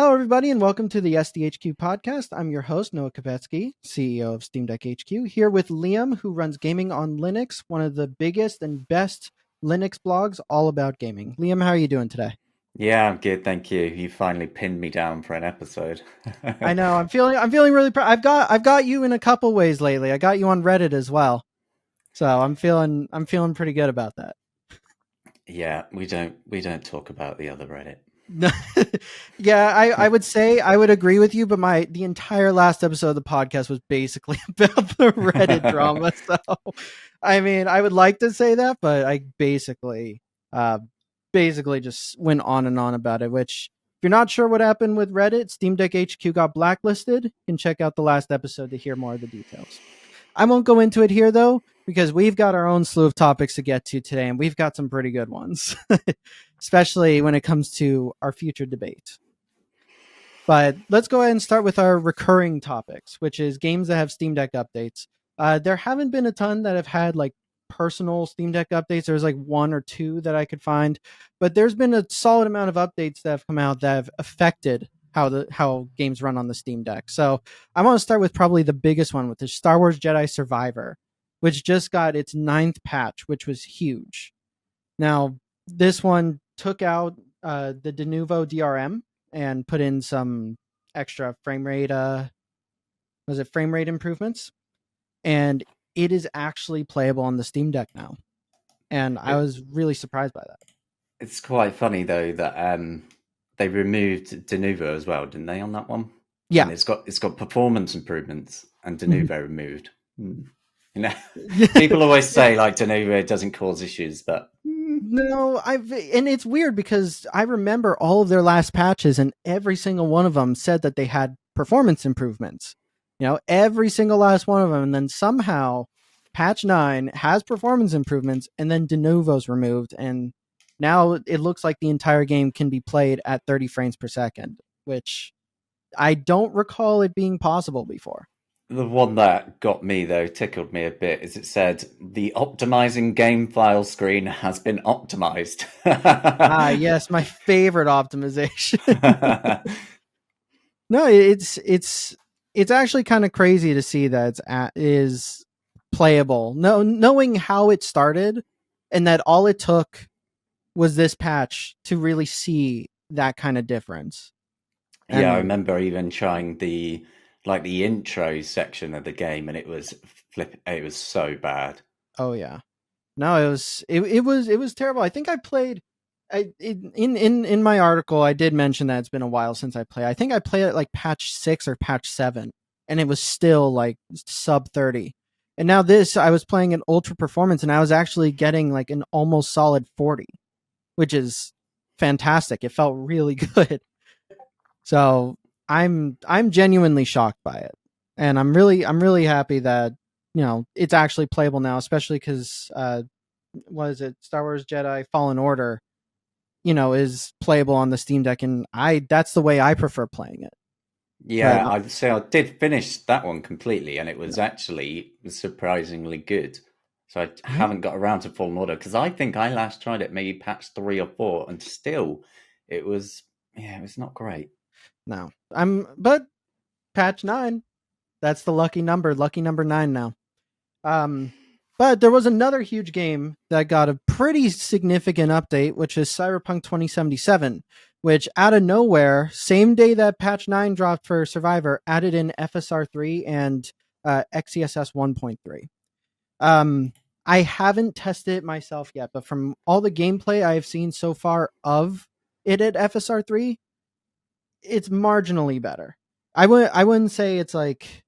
Hello, everybody, and welcome to the SDHQ podcast. I'm your host, Noah Kopetsky, CEO of Steam Deck HQ, here with Liam, who runs Gaming on Linux, one of the biggest and best Linux blogs all about gaming. Liam, how are you doing today? Yeah, I'm good, thank you. You finally pinned me down for an episode. I know I'm feeling really proud. I've got you in a couple ways lately. I got you on Reddit as well, so I'm feeling pretty good about that. Yeah, we don't talk about the other Reddit. Yeah, I would say I would agree with you, but the entire last episode of the podcast was basically about the Reddit drama. So, I mean, I would like to say that, but I uh, basically just went on and on about it. Which, if you're not sure what happened with Reddit, Steam Deck HQ got blacklisted. You can check out the last episode to hear more of the details. I won't go into it here though, because we've got our own slew of topics to get to today, and we've got some pretty good ones, especially when it comes to our future debate. But let's go ahead and start with our recurring topics, which is games that have Steam Deck updates. There haven't been a ton that have had like personal Steam Deck updates. There's like one or two that I could find, but there's been a solid amount of updates that have come out that have affected how games run on the Steam Deck. So I want to start with probably the biggest one, with the Star Wars Jedi Survivor, which just got its ninth patch, which was huge. Now this one took out the de novo DRM and put in some extra frame rate. Was it frame rate improvements? And it is actually playable on the Steam Deck now, and I It, was really surprised by that. it's quite funny though that they removed Denuvo as well, didn't they, on that one? Yeah. And it's got performance improvements and Mhm. Denuvo removed. You know, people always say like Denuvo doesn't cause issues, but No, and it's weird because I remember all of their last patches, and every single one of them said that they had performance improvements. Every single last one of them, and then somehow patch 9 has performance improvements, and then de novo's removed, and now it looks like the entire game can be played at 30 frames per second, which I don't recall it being possible before. the one that got me though, tickled me a bit, is it said the optimizing game file screen has been optimized. Ah, yes, my favorite optimization. No, it's actually kind of crazy to see that is playable. No, knowing how it started, and that all it took was this patch to really see that kind of difference. Yeah, I And remember even trying the intro section of the game, and it was so bad. oh yeah, no, it was terrible. I think I played. In my article, I did mention that it's been a while since I played. I think I played it like patch 6 or patch 7, and it was still like sub 30. And now this, I was playing an ultra performance, and I was actually getting like an almost solid 40, which is fantastic. It felt really good. So I'm genuinely shocked by it, and I'm really happy that it's actually playable now, especially because what is it, Star Wars Jedi Fallen Order, is playable on the Steam Deck, and I that's the way I prefer playing it. But Yeah, I'd say I did finish that one completely, and it yeah, was actually surprisingly good. So I yeah, haven't got around to Fallen Order because I think I last tried it maybe patch 3 or 4, and still, it was it was not great. no, but patch 9, that's the lucky number 9 now. Um, but there was another huge game that got a pretty significant update, which is Cyberpunk 2077, which out of nowhere, same day that patch 9 dropped for Survivor, added in FSR 3 and XeSS 1.3. I haven't tested it myself yet, but from all the gameplay I have seen so far of it at FSR 3, it's marginally better. I wouldn't say it's like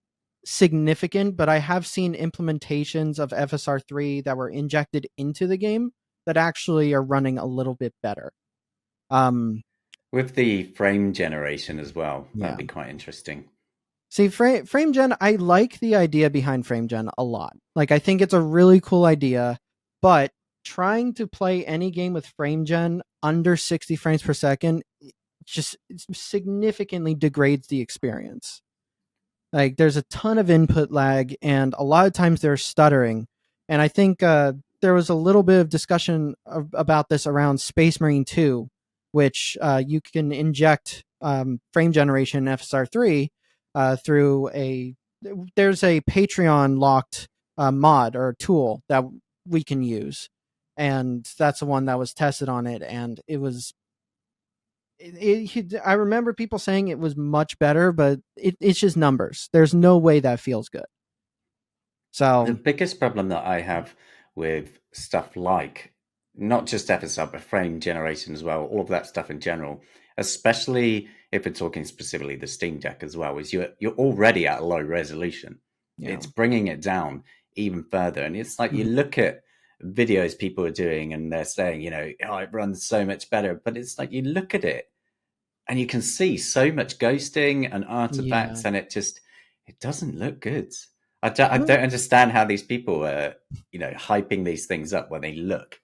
significant, but I have seen implementations of FSR 3 that were injected into the game that actually are running a little bit better. Um With the frame generation as well, that'd yeah. be quite interesting. See, frame gen, I like the idea behind frame gen a lot. Like, I think it's a really cool idea, but trying to play any game with frame gen under 60 frames per second just significantly degrades the experience. Like, there's a ton of input lag, and a lot of times there's stuttering. And I think there was a little bit of discussion about this around Space Marine 2, which you can inject frame generation in FSR3 through there's a Patreon locked mod or tool that we can use, and that's the one that was tested on it, and it was. I remember people saying it was much better, but it's just numbers. There's no way that feels good. The So biggest problem that I have with stuff like not just FSR, but frame generation as well, all of that stuff in general, especially if we're talking specifically the Steam Deck as well, is you're already at a low resolution. yeah, It's bringing it down even further. And it's like you look at videos people are doing and they're saying, oh, it runs so much better. But it's like you look at it and you can see so much ghosting and yeah. artifacts, and it doesn't look good. I don't understand how these people are, hyping these things up when they look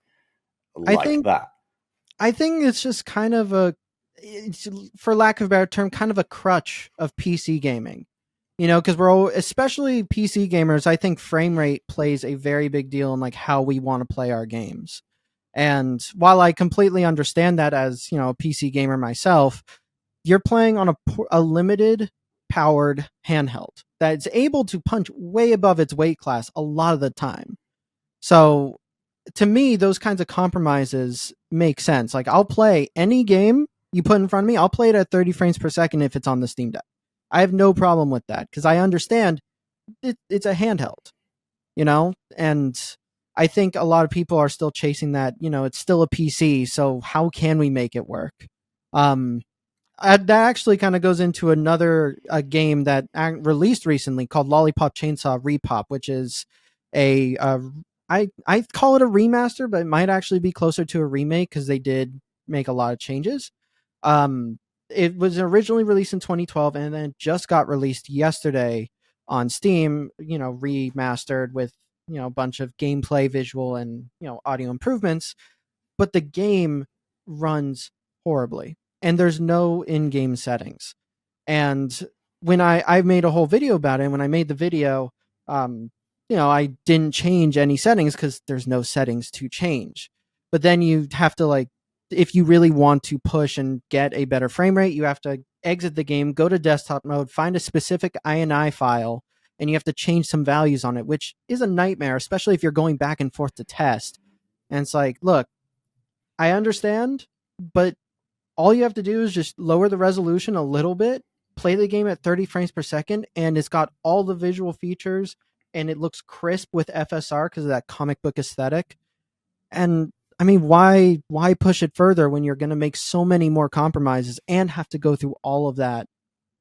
I like think that. I think it's just kind of for lack of a better term, kind of a crutch of PC gaming. Because especially PC gamers, I think frame rate plays a very big deal in like how we want to play our games. And while I completely understand that as, a PC gamer myself, you're playing on a limited powered handheld that's able to punch way above its weight class a lot of the time. So to me, those kinds of compromises make sense. Like I'll play any game you put in front of me, I'll play it at 30 frames per second if it's on the Steam Deck. I have no problem with that because I understand it's a handheld, and I think a lot of people are still chasing that, it's still a PC. So how can we make it work? That actually kind of goes into another game that released recently called Lollipop Chainsaw Repop, which is I call it a remaster, but it might actually be closer to a remake because they did make a lot of changes. It was originally released in 2012 and then just got released yesterday on Steam, remastered with, a bunch of gameplay, visual, and, audio improvements. But the game runs horribly and there's no in-game settings. And when I made a whole video about it, and when I made the video, I didn't change any settings because there's no settings to change. But then you have to if you really want to push and get a better frame rate, you have to exit the game, go to desktop mode, find a specific INI file, and you have to change some values on it, which is a nightmare, especially if you're going back and forth to test. And it's like, look, I understand, but all you have to do is just lower the resolution a little bit, play the game at 30 frames per second, and it's got all the visual features and it looks crisp with FSR because of that comic book aesthetic. And I mean, why push it further when you're going to make so many more compromises and have to go through all of that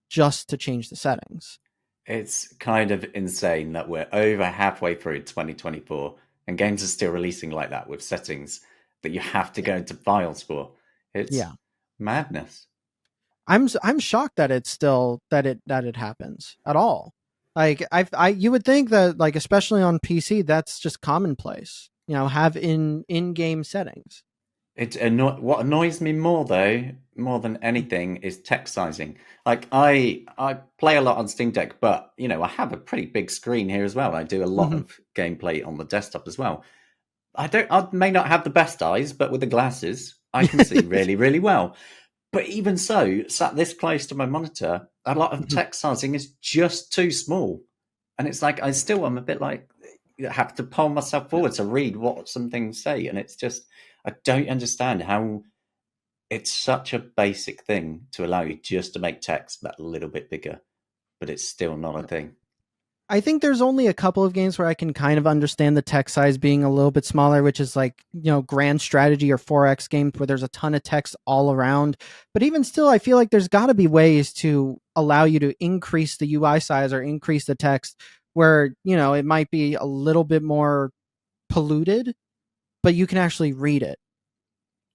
just to change the settings? It's kind of insane that we're over halfway through 2024 and games are still releasing like that with settings that you have to Yeah. go into files for. It's Yeah. madness. I'm shocked that it's still that it happens at all. Like you would think that like especially on PC that's just commonplace. Have in-game settings. What annoys me more though, more than anything, is text sizing. Like I play a lot on Steam Deck, but I have a pretty big screen here as well. I do a lot Mm-hmm. of gameplay on the desktop as well. I may not have the best eyes, but with the glasses, I can see really, really well. But even so, sat this close to my monitor, a lot of text sizing is just too small. And it's like I'm a bit like I have to pull myself forward to read what some things say. And it's just I don't understand how it's such a basic thing to allow you just to make text that little bit bigger, but it's still not a thing. I think there's only a couple of games where I can kind of understand the text size being a little bit smaller, which is like, Grand Strategy or 4X games where there's a ton of text all around. But even still, I feel like there's got to be ways to allow you to increase the UI size or increase the text where, it might be a little bit more polluted, but you can actually read it.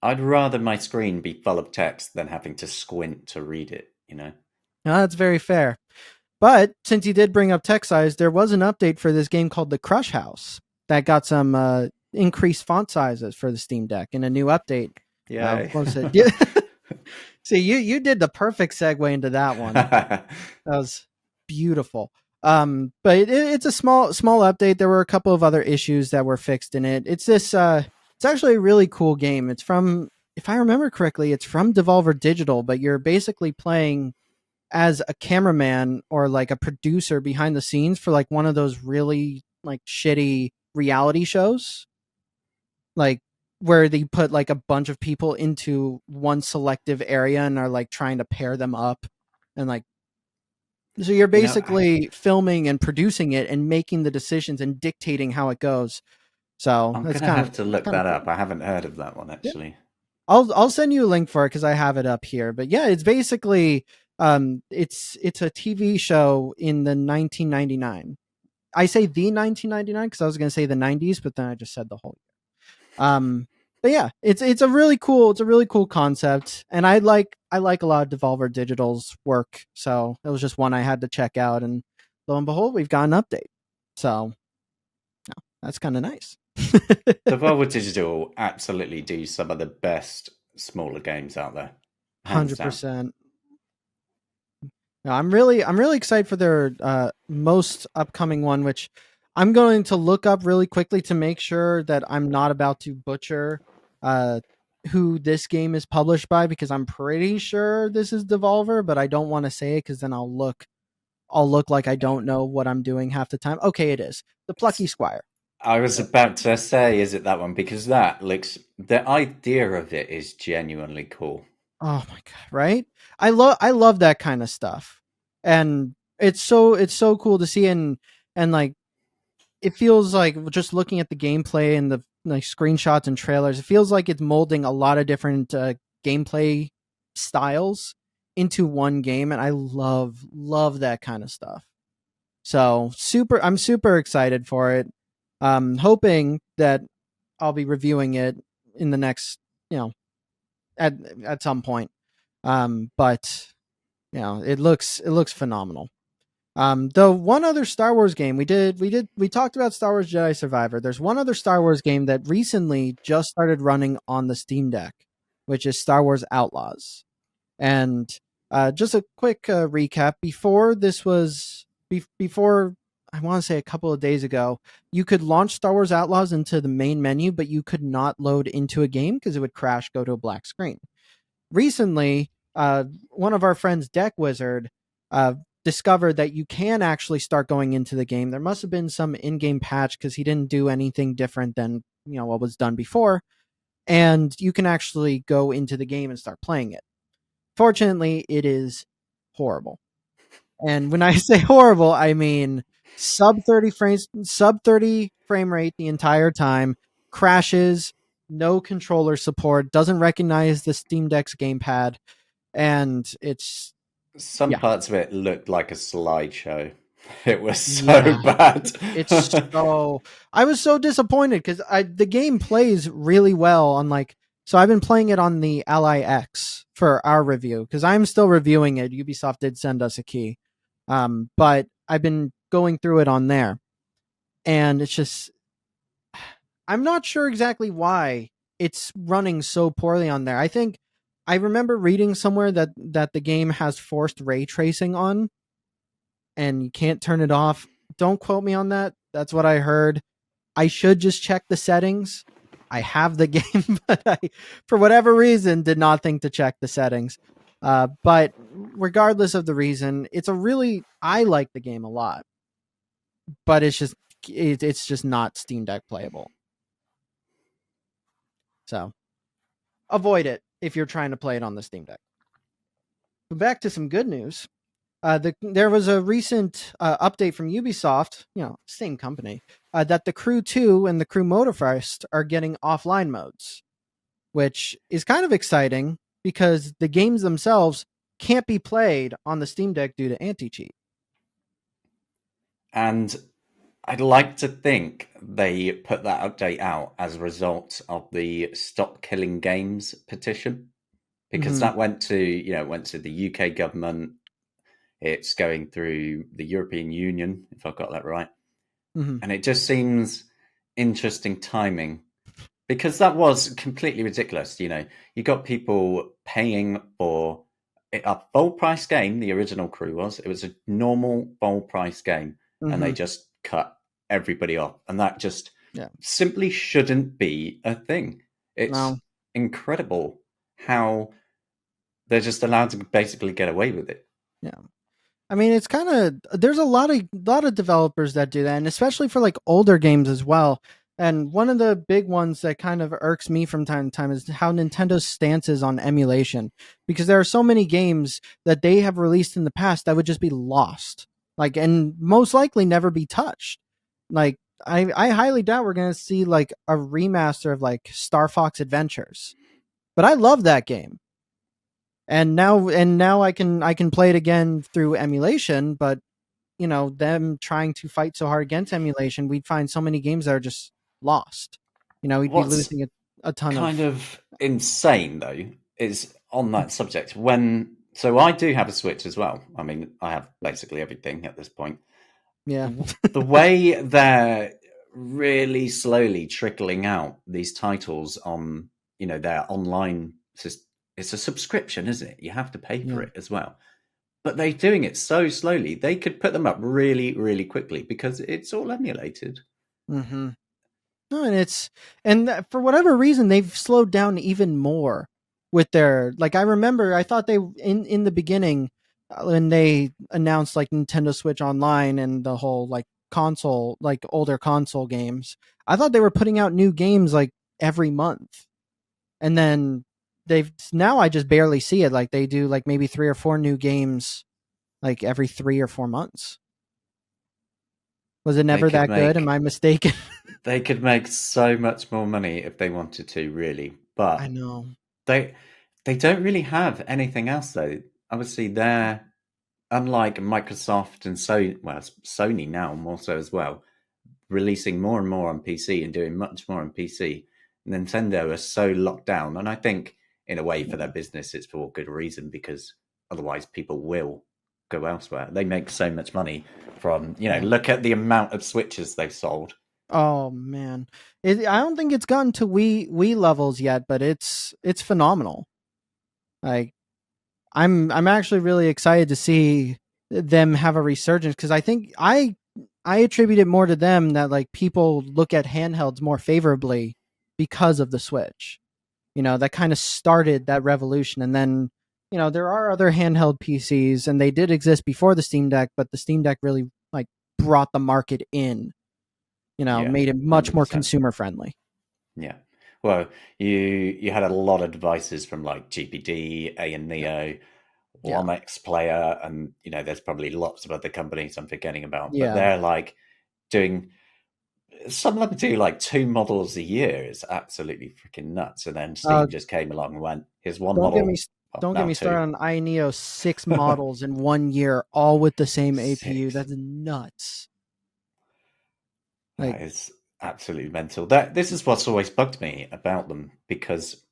I'd rather my screen be full of text than having to squint to read it. Now, that's very fair. But since you did bring up text size, there was an update for this game called the Crush House that got some increased font sizes for the Steam Deck in a new update. Yay. What was it? See, you did the perfect segue into that one. That was beautiful. But it's a small update. There were a couple of other issues that were fixed in it. It's this. It's actually a really cool game. It's from if I remember correctly, it's from Devolver Digital, but you're basically playing as a cameraman or like a producer behind the scenes for like one of those really like shitty reality shows, like where they put like a bunch of people into one selective area and are like trying to pair them up, and like so you're You know, basically filming and producing it and making the decisions and dictating how it goes. So I'm that's gonna have to it's look kind of that up. cool. I haven't heard of that one Yeah. actually. I'll send you a link for it because I have it up here. But yeah, it's basically it's a TV show in the 1999. I say the 1999 because I was going to say the 90s, but then I just said the whole. Um, but yeah, it's a really cool concept, and I like a lot of Devolver Digital's work. So it was just one I had to check out, and lo and behold, we've got an update. So yeah, that's kind of nice. Devolver Digital absolutely do some of the best smaller games out there, hands down. 100%. No, I'm really excited for their most upcoming one, which I'm going to look up really quickly to make sure that I'm not about to butcher uh, who this game is published by, because I'm pretty sure this is Devolver, but I don't want to say it because then I'll look like I don't know what I'm doing half the time. Okay, it is the Plucky Squire. I was about to say, is it that one? Because that looks, the idea of it is genuinely cool. Oh my god, right? I love that kind of stuff, and it's so cool to see, and like it feels like just looking at the gameplay and the like screenshots and trailers, it feels like it's molding a lot of different gameplay styles into one game, and I love that kind of stuff. So I'm super excited for it. Hoping that I'll be reviewing it in the next, you know, at some point. But you know, it looks phenomenal. The one other Star Wars game we talked about Star Wars Jedi Survivor. There's one other Star Wars game that recently just started running on the Steam Deck, which is Star Wars Outlaws. And just a quick recap: before this was before I want to say a couple of days ago, you could launch Star Wars Outlaws into the main menu, but you could not load into a game because it would crash, go to a black screen. Recently, one of our friends, Deck Wizard, uh, discovered that you can actually start going into the game. There must have been some in-game patch because he didn't do anything different than what was done before, and you can actually go into the game and start playing it. Fortunately, it is horrible. And when I say horrible, I mean sub 30 frame rate the entire time, crashes, no controller support, doesn't recognize the Steam Deck's gamepad, and it's Some yeah, parts of it looked like a slideshow. It was so yeah. bad. It's so I was so disappointed because I the game plays really well on like so I've been playing it on the Ally X for our review because I'm still reviewing it. Ubisoft did send us a key. But I've been going through it on there, and it's just I'm not sure exactly why it's running so poorly on there. I think I remember reading somewhere that the game has forced ray tracing on and you can't turn it off. Don't quote me on that. That's what I heard. I should just check the settings. I have the game, but I, for whatever reason, did not think to check the settings. But regardless of the reason, I like the game a lot, but it's just not Steam Deck playable. So avoid it if you're trying to play it on the Steam Deck. But back to some good news. There was a recent update from Ubisoft, same company, that the Crew 2 and the Crew Motorfest are getting offline modes, which is kind of exciting because the games themselves can't be played on the Steam Deck due to anti-cheat. And I'd like to think they put that update out as a result of the Stop Killing Games petition, because Mm-hmm. that went to the UK government. It's going through the European Union, if I've got that right. Mm-hmm. And it just seems interesting timing because that was completely ridiculous. You got people paying for a full price game. The original Crew it was a normal full price game, and Mm-hmm. they just cut everybody off, and that just Yeah. simply shouldn't be a thing. It's No. incredible how they're just allowed to basically get away with it. Yeah. I mean, it's kind of there's a lot of developers that do that, and especially for like older games as well. And one of the big ones that kind of irks me from time to time is how Nintendo's stance is on emulation, because there are so many games that they have released in the past that would just be lost, like, and most likely never be touched. Like, I highly doubt we're gonna see like a remaster of like Star Fox Adventures, but I love that game, and now I can play it again through emulation. But them trying to fight so hard against emulation, we'd find so many games that are just lost. We'd be What's losing a ton kind of. of insane though is on that subject when so I do have a Switch as well. I mean, I have basically everything at this point. Yeah. The way they're really slowly trickling out these titles on, their online system. It's a subscription, isn't it? You have to pay for Yeah. it as well. But they're doing it so slowly. They could put them up really, really quickly because it's all emulated. Mm-hmm. No, for whatever reason they've slowed down even more with their, like, I remember I thought they in the beginning, when they announced like Nintendo Switch Online and the whole like console, like older console games, I thought they were putting out new games like every month. And then they've now I just barely see it. Like they do like maybe 3 or 4 new games like every 3 or 4 months. Was it They never could that good? Am make I mistaken? they could make so much more money if they wanted to, really. I But know. they they don't really have anything else though. Obviously, they're unlike Microsoft and Sony now more so as well, releasing more and more on PC and doing much more on PC. Nintendo are so locked down, and I think in a way for their business, it's for good reason because otherwise people will go elsewhere. They make so much money from Yeah. look at the amount of Switches they've sold. Oh man, I don't think it's gotten to Wii levels yet, but it's phenomenal. Like I'm actually really excited to see them have a resurgence, because I think I attribute it more to them that like people look at handhelds more favorably because of the Switch. That kind of started that revolution, and then there are other handheld PCs, and they did exist before the Steam Deck, but the Steam Deck really like brought the market in. Yeah, Made it much more 100%. consumer friendly. Yeah. Well, you had a lot of devices from like GPD, A and Yeah. Neo, Yeah. Lomex Player, and there's probably lots of other companies I'm forgetting about, but Yeah. they're like doing some of them do like 2 models a year. It's absolutely freaking nuts. And then Uh, Steam just came along and went, "Here's one don't get me model, well, don't get now me started two, on iNeo 6 models in 1 year, all with the same APU. 6." That's nuts. Like, That is absolutely mental. That this is what's always bugged me about them because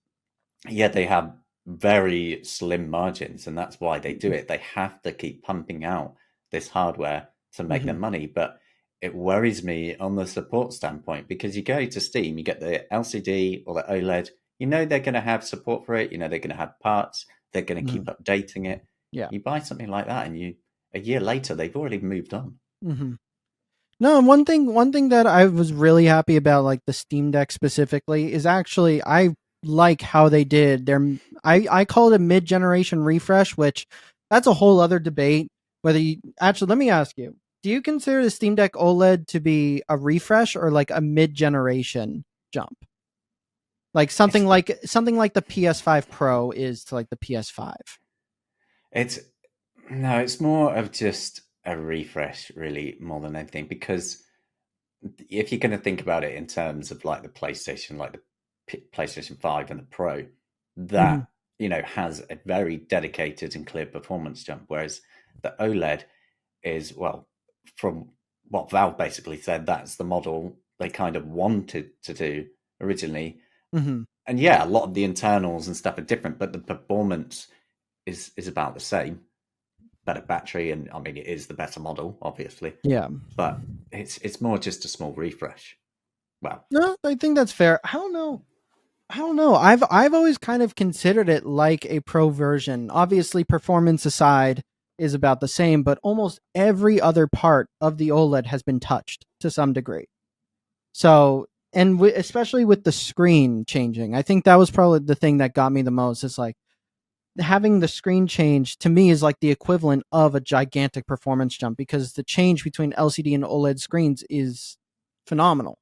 yeah, they have very slim margins, and that's why they do it. They have to keep pumping out this hardware to make their mhm, money. But it worries me on the support standpoint because you go to Steam, you get the LCD or the OLED, they're going to have support for it, they're going to have parts, they're going to keep mhm, updating it. yeah. You buy something like that, and a year later, they've already moved on. Mhm. No, and one thing that I was really happy about, like the Steam Deck specifically, is actually I like how they did their. I call it a mid generation refresh, which that's a whole other debate. Whether you actually, let me ask you: do you consider the Steam Deck OLED to be a refresh or like a mid generation jump? Like It's something like the PS5 Pro is to like the PS5. it's no, it's more of just a refresh, really, more than anything, because if you're going to think about it in terms of like the PlayStation, like the PlayStation 5 and the Pro, Mhm. that has a very dedicated and clear performance jump, whereas the OLED is, well, from what Valve basically said, that's the model they kind of wanted to do originally. Mhm. And yeah, a lot of the internals and stuff are different, but the performance is about the same. Better battery, and I mean it is the better model, obviously, Yeah. but it's more just a small refresh. Well, No, I think that's fair. I don't know. I don't know. I've always kind of considered it like a pro version. Obviously, performance aside is about the same, but almost every other part of the OLED has been touched to some degree. So and especially with the screen changing, I think that was probably the thing that got me the most. Is like having the screen change to me is like the equivalent of a gigantic performance jump because the change between LCD and OLED screens is phenomenal.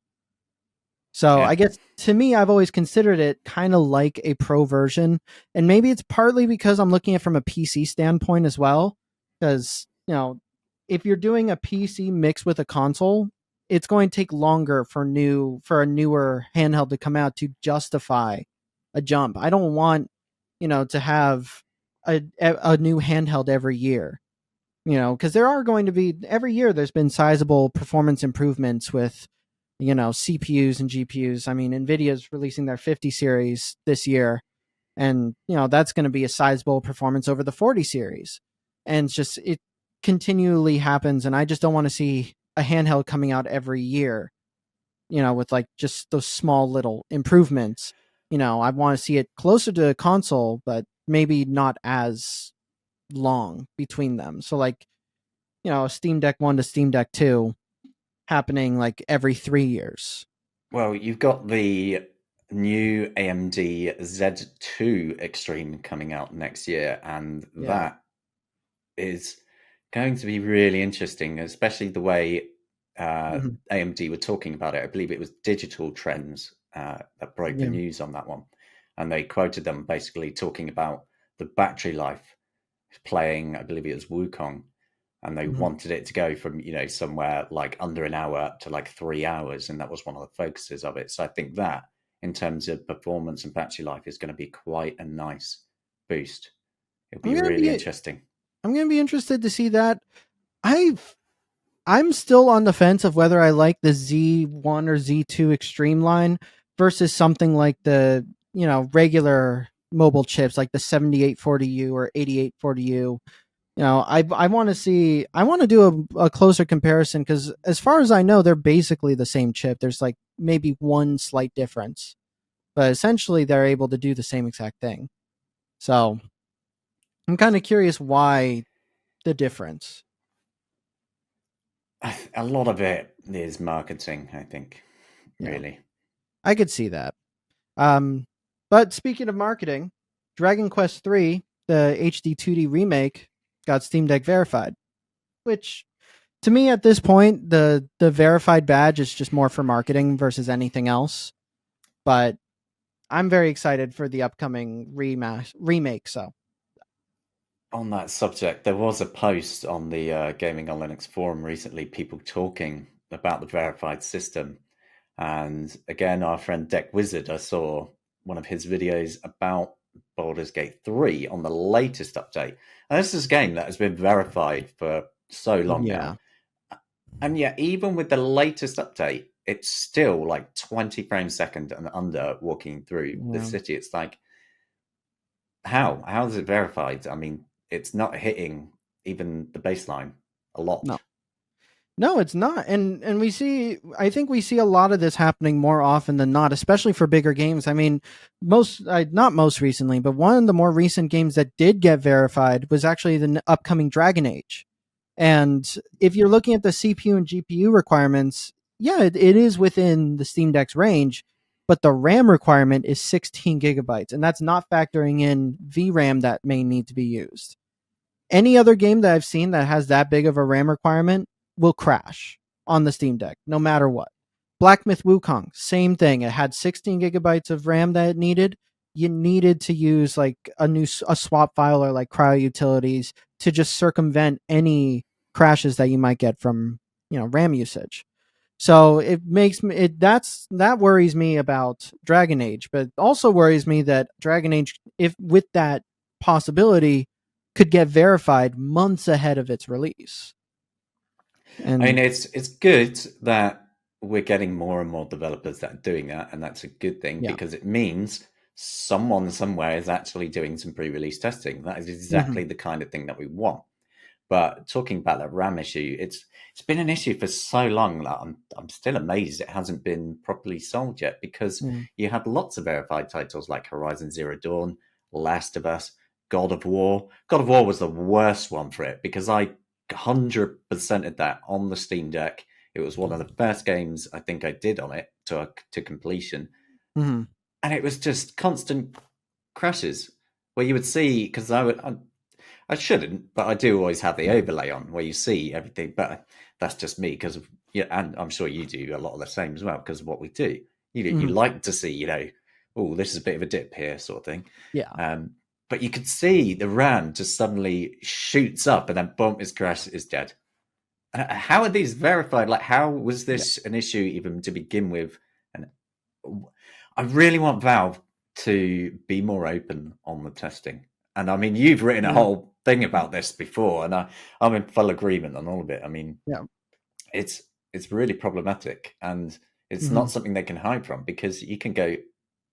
So Yeah. I guess to me, I've always considered it kind of like a pro version, and maybe it's partly because I'm looking at it from a PC standpoint as well. Because if you're doing a PC mix with a console, it's going to take longer for a newer handheld to come out to justify a jump. I don't want to have a new handheld every year. Because there are going to be every year. There's been sizable performance improvements with CPUs and GPUs. I mean, Nvidia's releasing their 50 series this year, and that's going to be a sizable performance over the 40 series. And it's just it continually happens, and I just don't want to see a handheld coming out every year, with like just those small little improvements. I want to see it closer to a console, but maybe not as long between them. So like, Steam Deck 1 to Steam Deck 2 happening like every 3 years. Well, you've got the new AMD Z2 Extreme coming out next year, and Yeah. that is going to be really interesting, especially the way Mhm. AMD were talking about it. I believe it was Digital Trends that broke the Yeah. news on that one, and they quoted them basically talking about the battery life playing. I believe it was Wukong, and they Mhm. wanted it to go from somewhere like under an hour to like 3 hours, and that was one of the focuses of it. So I think that in terms of performance and battery life is going to be quite a nice boost. It'll I'm be gonna really be interesting. I'm gonna be interested to see that. I've I'm still on the fence of whether I like the Z1 or Z2 Extreme line versus something like the regular mobile chips like the 7840U or 8840U. I want to see. I want to do a closer comparison because as far as I know, they're basically the same chip. There's like maybe one slight difference, but essentially they're able to do the same exact thing. So I'm kind of curious why the difference. A lot of it is marketing, I think, Yeah, really. I could see that. Um, but speaking of marketing, Dragon Quest III, the HD 2D remake, got Steam Deck verified, which to me at this point, the verified badge is just more for marketing versus anything else. But I'm very excited for the upcoming remake. So On that subject, there was a post on the Gaming on Linux forum recently, people talking about the verified system. And again, our friend Deck Wizard, I saw one of his videos about Baldur's Gate 3 on the latest update. And this is a game that has been verified for so long now. yeah, And yet, even with the latest update, it's still like 20 frames a second and under walking through the yeah, city. It's like, how? How is it verified? I mean, it's not hitting even the baseline a lot. no, no, it's not. And I think we see a lot of this happening more often than not, especially for bigger games. I mean, not most recently, but one of the more recent games that did get verified was actually the upcoming Dragon Age. And if you're looking at the CPU and GPU requirements, yeah, it is within the Steam Deck's range, but the RAM requirement is 16 gigabytes, and that's not factoring in VRAM that may need to be used. Any other game that I've seen that has that big of a RAM requirement will crash on the Steam Deck, no matter what. Black Myth Wukong, same thing. It had 16 gigabytes of RAM that it needed. You needed to use like a swap file or like cryo utilities to just circumvent any crashes that you might get from RAM usage. So it makes me that worries me about Dragon Age, but also worries me that Dragon Age, if with that possibility, could get verified months ahead of its release. I mean, And it's good that we're getting more and more developers that are doing that, and that's a good thing yeah, because it means someone somewhere is actually doing some pre-release testing. That is hmm exactly the kind of thing that we want. But talking about that RAM issue, it's been an issue for so long that I'm still amazed it hasn't been properly solved yet because yeah, you had lots of verified titles like Horizon Zero Dawn, Last of Us, God of War. God of War was the worst one for it because I 100%ed that on the Steam Deck. It was one of the first games I think I did on it to completion, Mm-hmm. and it was just constant crashes where you would see, because I shouldn't, but I do always have the overlay on where you see everything. But that's just me because of, yeah, and I'm sure you do a lot of the same as well because of what we do. You Mm-hmm. like to see, oh, this is a bit of a dip here, sort of thing. Yeah. But you could see the RAM just suddenly shoots up and then boom, its crash is dead. How are these verified? Like, how was this an issue even to begin with? And I really want Valve to be more open on the testing. And I mean, you've written a whole thing about this before, and I'm in full agreement on all of it. I mean, Yeah. it's really problematic, and it's Mm-hmm. not something they can hide from because you can go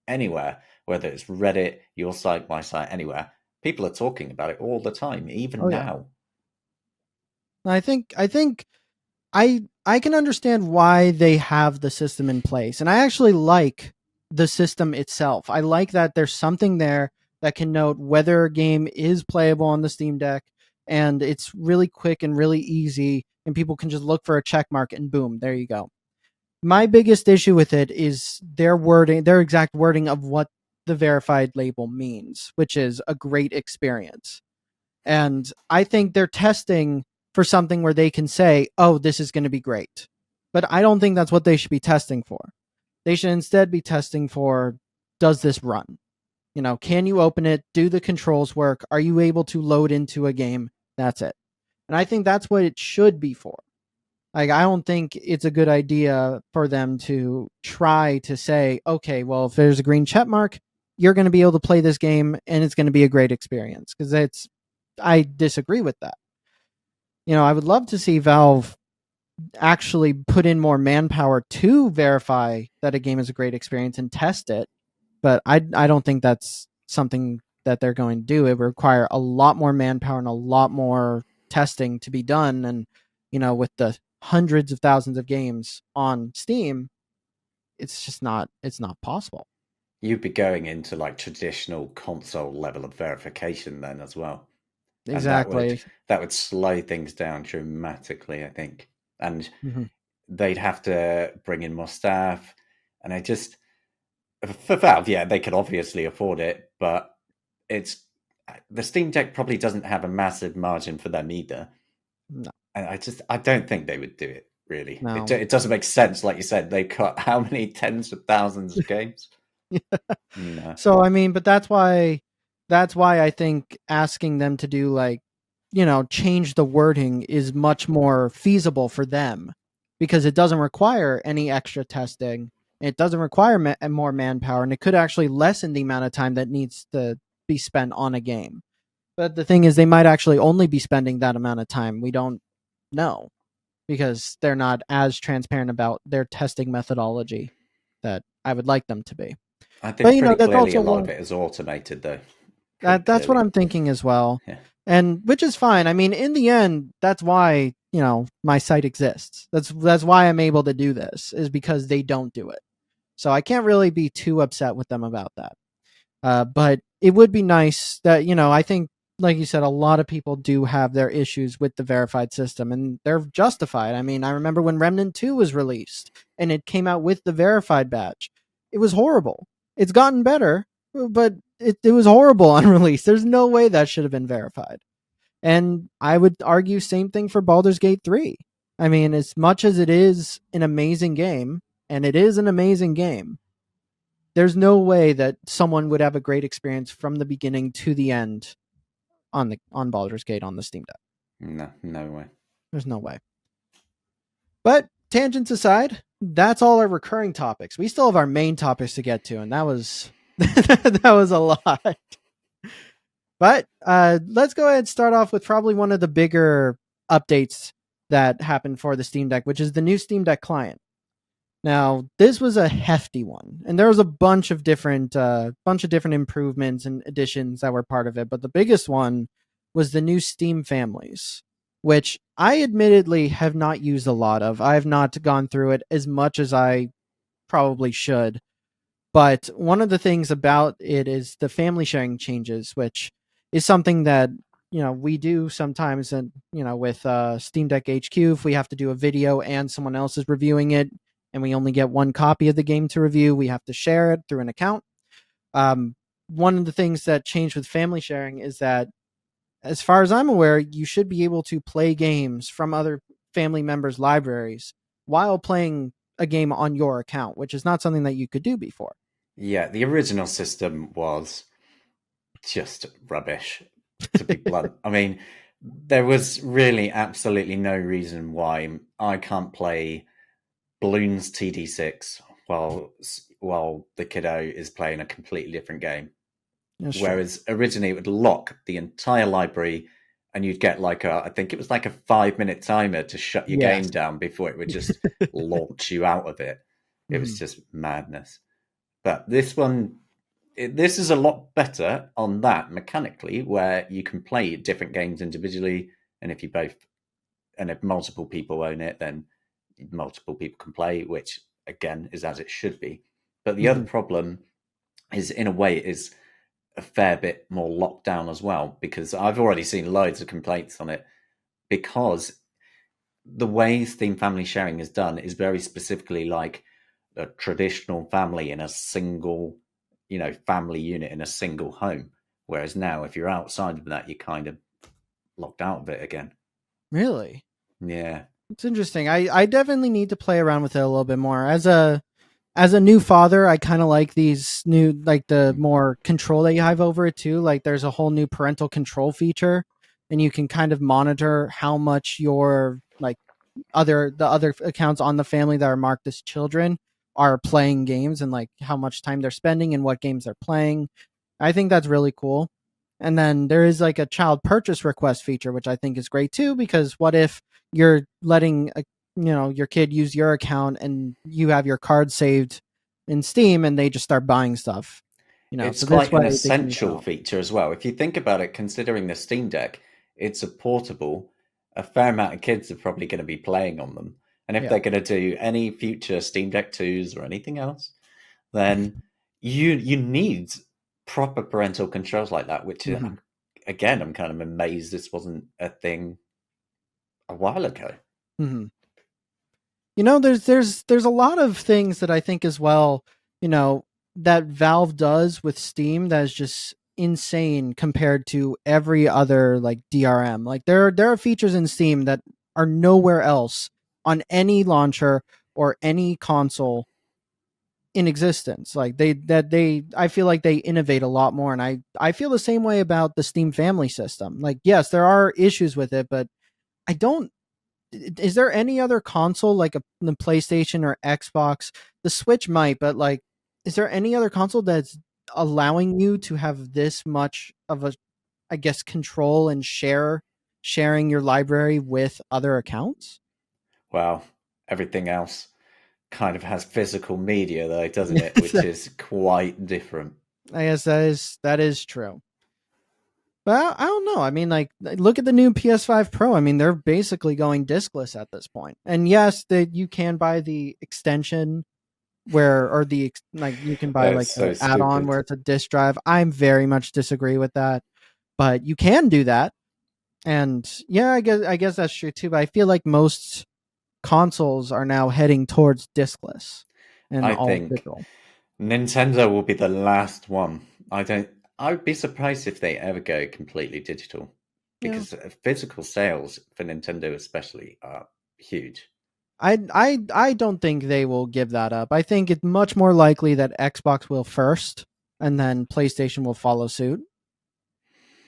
anywhere, whether it's Reddit, your site, my site, anywhere. People are talking about it all the time, even now. I think I can understand why they have the system in place. And I actually like the system itself. I like that there's something there that can note whether a game is playable on the Steam Deck, and it's really quick and really easy, and people can just look for a check mark and boom, there you go. My biggest issue with it is their wording, their exact wording of what the verified label means, which is a great experience. And I think they're testing for something where they can say, oh, this is going to be great. But I don't think that's what they should be testing for. They should instead be testing for, does this run? Can you open it? Do the controls work? Are you able to load into a game? That's it. And I think that's what it should be for. Like, I don't think it's a good idea for them to try to say, okay, well, if there's a green check mark, you're going to be able to play this game and it's going to be a great experience. Because I disagree with that. I would love to see Valve actually put in more manpower to verify that a game is a great experience and test it. But I don't think that's something that they're going to do. It would require a lot more manpower and a lot more testing to be done. And, with the hundreds of thousands of games on Steam, it's not possible. You'd be going into like traditional console level of verification then as well. And Exactly. that would slow things down dramatically, I think. And Mm-hmm. they'd have to bring in more staff. And for Valve, yeah, they could obviously afford it, but it's the Steam Deck probably doesn't have a massive margin for them either. No. And I don't think they would do it, really. No. It doesn't make sense. Like you said, they cut how many tens of thousands of games? No. So I mean, but that's why I think asking them to do, like, change the wording is much more feasible for them, because it doesn't require any extra testing. It doesn't require more manpower, and it could actually lessen the amount of time that needs to be spent on a game. But the thing is, they might actually only be spending that amount of time. We don't know, because they're not as transparent about their testing methodology that I would like them to be. I think pretty that's clearly also a lot of it is automated, though. that's what I'm thinking as well. Yeah. And which is fine. I mean, in the end, that's why, my site exists. That's why I'm able to do this, is because they don't do it. So I can't really be too upset with them about that. But it would be nice that, I think, like you said, a lot of people do have their issues with the verified system, and they're justified. I mean, I remember when Remnant 2 was released and it came out with the verified badge. It was horrible. It's gotten better, but it was horrible on release. There's no way that should have been verified. And I would argue same thing for Baldur's Gate 3. I mean, as much as it is an amazing game, and it is an amazing game, there's no way that someone would have a great experience from the beginning to the end on Baldur's Gate on the Steam Deck. No way. There's no way. But tangents aside, that's all our recurring topics. We still have our main topics to get to, and that was that was a lot. But let's go ahead and start off with probably one of the bigger updates that happened for the Steam Deck, which is the new Steam Deck client. Now, this was a hefty one, and there was a bunch of different improvements and additions that were part of it. But the biggest one was the new Steam families, which I admittedly have not used a lot of. I have not gone through it as much as I probably should. But one of the things about it is the family sharing changes, which is something that, we do sometimes, and with Steam Deck HQ, if we have to do a video and someone else is reviewing it, and we only get one copy of the game to review, we have to share it through an account. One of the things that changed with family sharing is that, as far as I'm aware, you should be able to play games from other family members' libraries while playing a game on your account, which is not something that you could do before. Yeah, the original system was just rubbish, to be blunt. I mean, there was really absolutely no reason why I can't play Bloons TD6 while the kiddo is playing a completely different game. That's true. Whereas originally it would lock the entire library, and you'd get I think it was like a 5-minute timer to shut your Yes. game down before it would just launch you out of it. It was Mhm. just madness. But this is a lot better on that mechanically, where you can play different games individually, and if multiple people own it, then multiple people can play, which again is as it should be. But the other Mhm. problem is, in a way, it is a fair bit more locked down as well, because I've already seen loads of complaints on it, because the way Steam family sharing is done is very specifically like a traditional family in a single, family unit in a single home. Whereas now, if you're outside of that, you're kind of locked out of it again. Really? Yeah. It's interesting. I definitely need to play around with it a little bit more. As a new father, I kind of like these new, like the more control that you have over it too. Like there's a whole new parental control feature, and you can kind of monitor how much your like the other accounts on the family that are marked as children are playing games, and like how much time they're spending and what games they're playing. I think that's really cool. And then there is like a child purchase request feature, which I think is great too, because what if you're letting your kid use your account and you have your card saved in Steam and they just start buying stuff. It's So this quite way an they can essential go. feature as well. If you think about it, considering the Steam Deck, it's a portable. A fair amount of kids are probably going to be playing on them. And if Yeah. they're going to do any future Steam Deck 2s or anything else, then you need proper parental controls like that, which Hmm. again, I'm kind of amazed this wasn't a thing a while ago. Hmm. There's a lot of things that I think as well, that Valve does with Steam that is just insane compared to every other like DRM. Like there are features in Steam that are nowhere else on any launcher or any console in existence. Like I feel like they innovate a lot more, and I feel the same way about the Steam family system. Like yes, there are issues with it, but I don't is there any other console like the PlayStation or Xbox? The Switch might, but like, is there any other console that's allowing you to have this much of a, I guess, control and sharing your library with other accounts? Well, everything else kind of has physical media, though, doesn't it? Which is quite different. I guess that is true. But I don't know. I mean, like, look at the new PS5 Pro. I mean, they're basically going discless at this point. And yes, that you can buy the extension or like you can buy It's like so the add-on stupid. where it's a disk drive. I'm very much disagree with that, but you can do that. And yeah, I guess that's true too. But I feel like most consoles are now heading towards diskless and I all think digital. Nintendo will be the last one. I would be surprised if they ever go completely digital, Yeah. because physical sales for Nintendo especially are huge. I don't think they will give that up. I think it's much more likely that Xbox will first and then PlayStation will follow suit.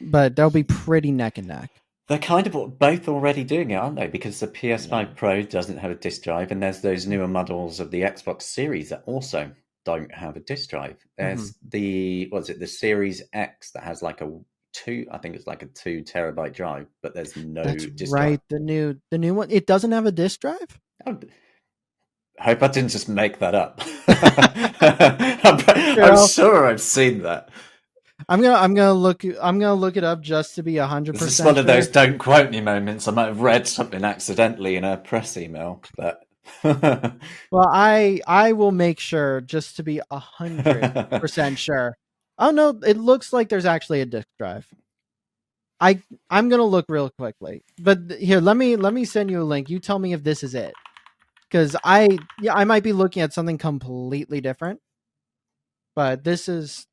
But they'll be pretty neck and neck. They're kind of both already doing it, aren't they? Because the Yeah. PS5 Pro doesn't have a disc drive, and there's those newer models of the Xbox Series that also don't have a disc drive. Mhm. There's the Series X that has like I think it's like a 2 terabyte drive, but there's no That's disc drive. right. The new one, it doesn't have a disk drive? I hope I didn't just make that up. Here, I'm sure I've seen that. I'm gonna look it up just to be This is 100% one of sure. those don't quote me moments. I might have read something accidentally in a press email, but Well, I will make sure just to be 100% sure. Oh no, it looks like there's actually a disk drive. I'm gonna look real quickly, but here, let me send you a link. You tell me if this is it, because I might be looking at something completely different, but this is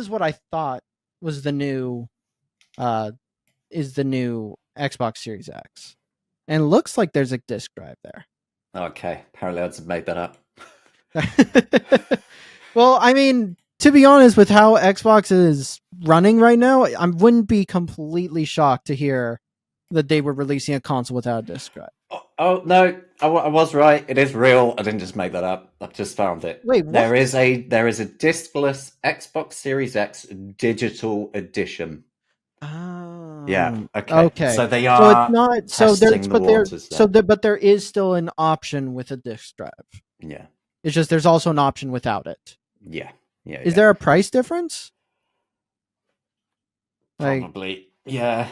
what I thought was the new uh is the new Xbox Series X, and it looks like there's a disc drive there. Okay, Parallels have made that up. Well, I mean, to be honest, with how Xbox is running right now, I wouldn't be completely shocked to hear that they were releasing a console without a disc drive. Oh no, I was right. It is real. I didn't just make that up. I've just found it. Wait, what? There is a discless Xbox Series X digital edition. Yeah. Okay. Okay. So they So it's are not so there's testing the but there waters so there. there but there is still an option with a disc drive. Yeah. It's just there's also an option without it. Yeah. Yeah. Is Yeah. there a price difference? Like, Probably. Yeah.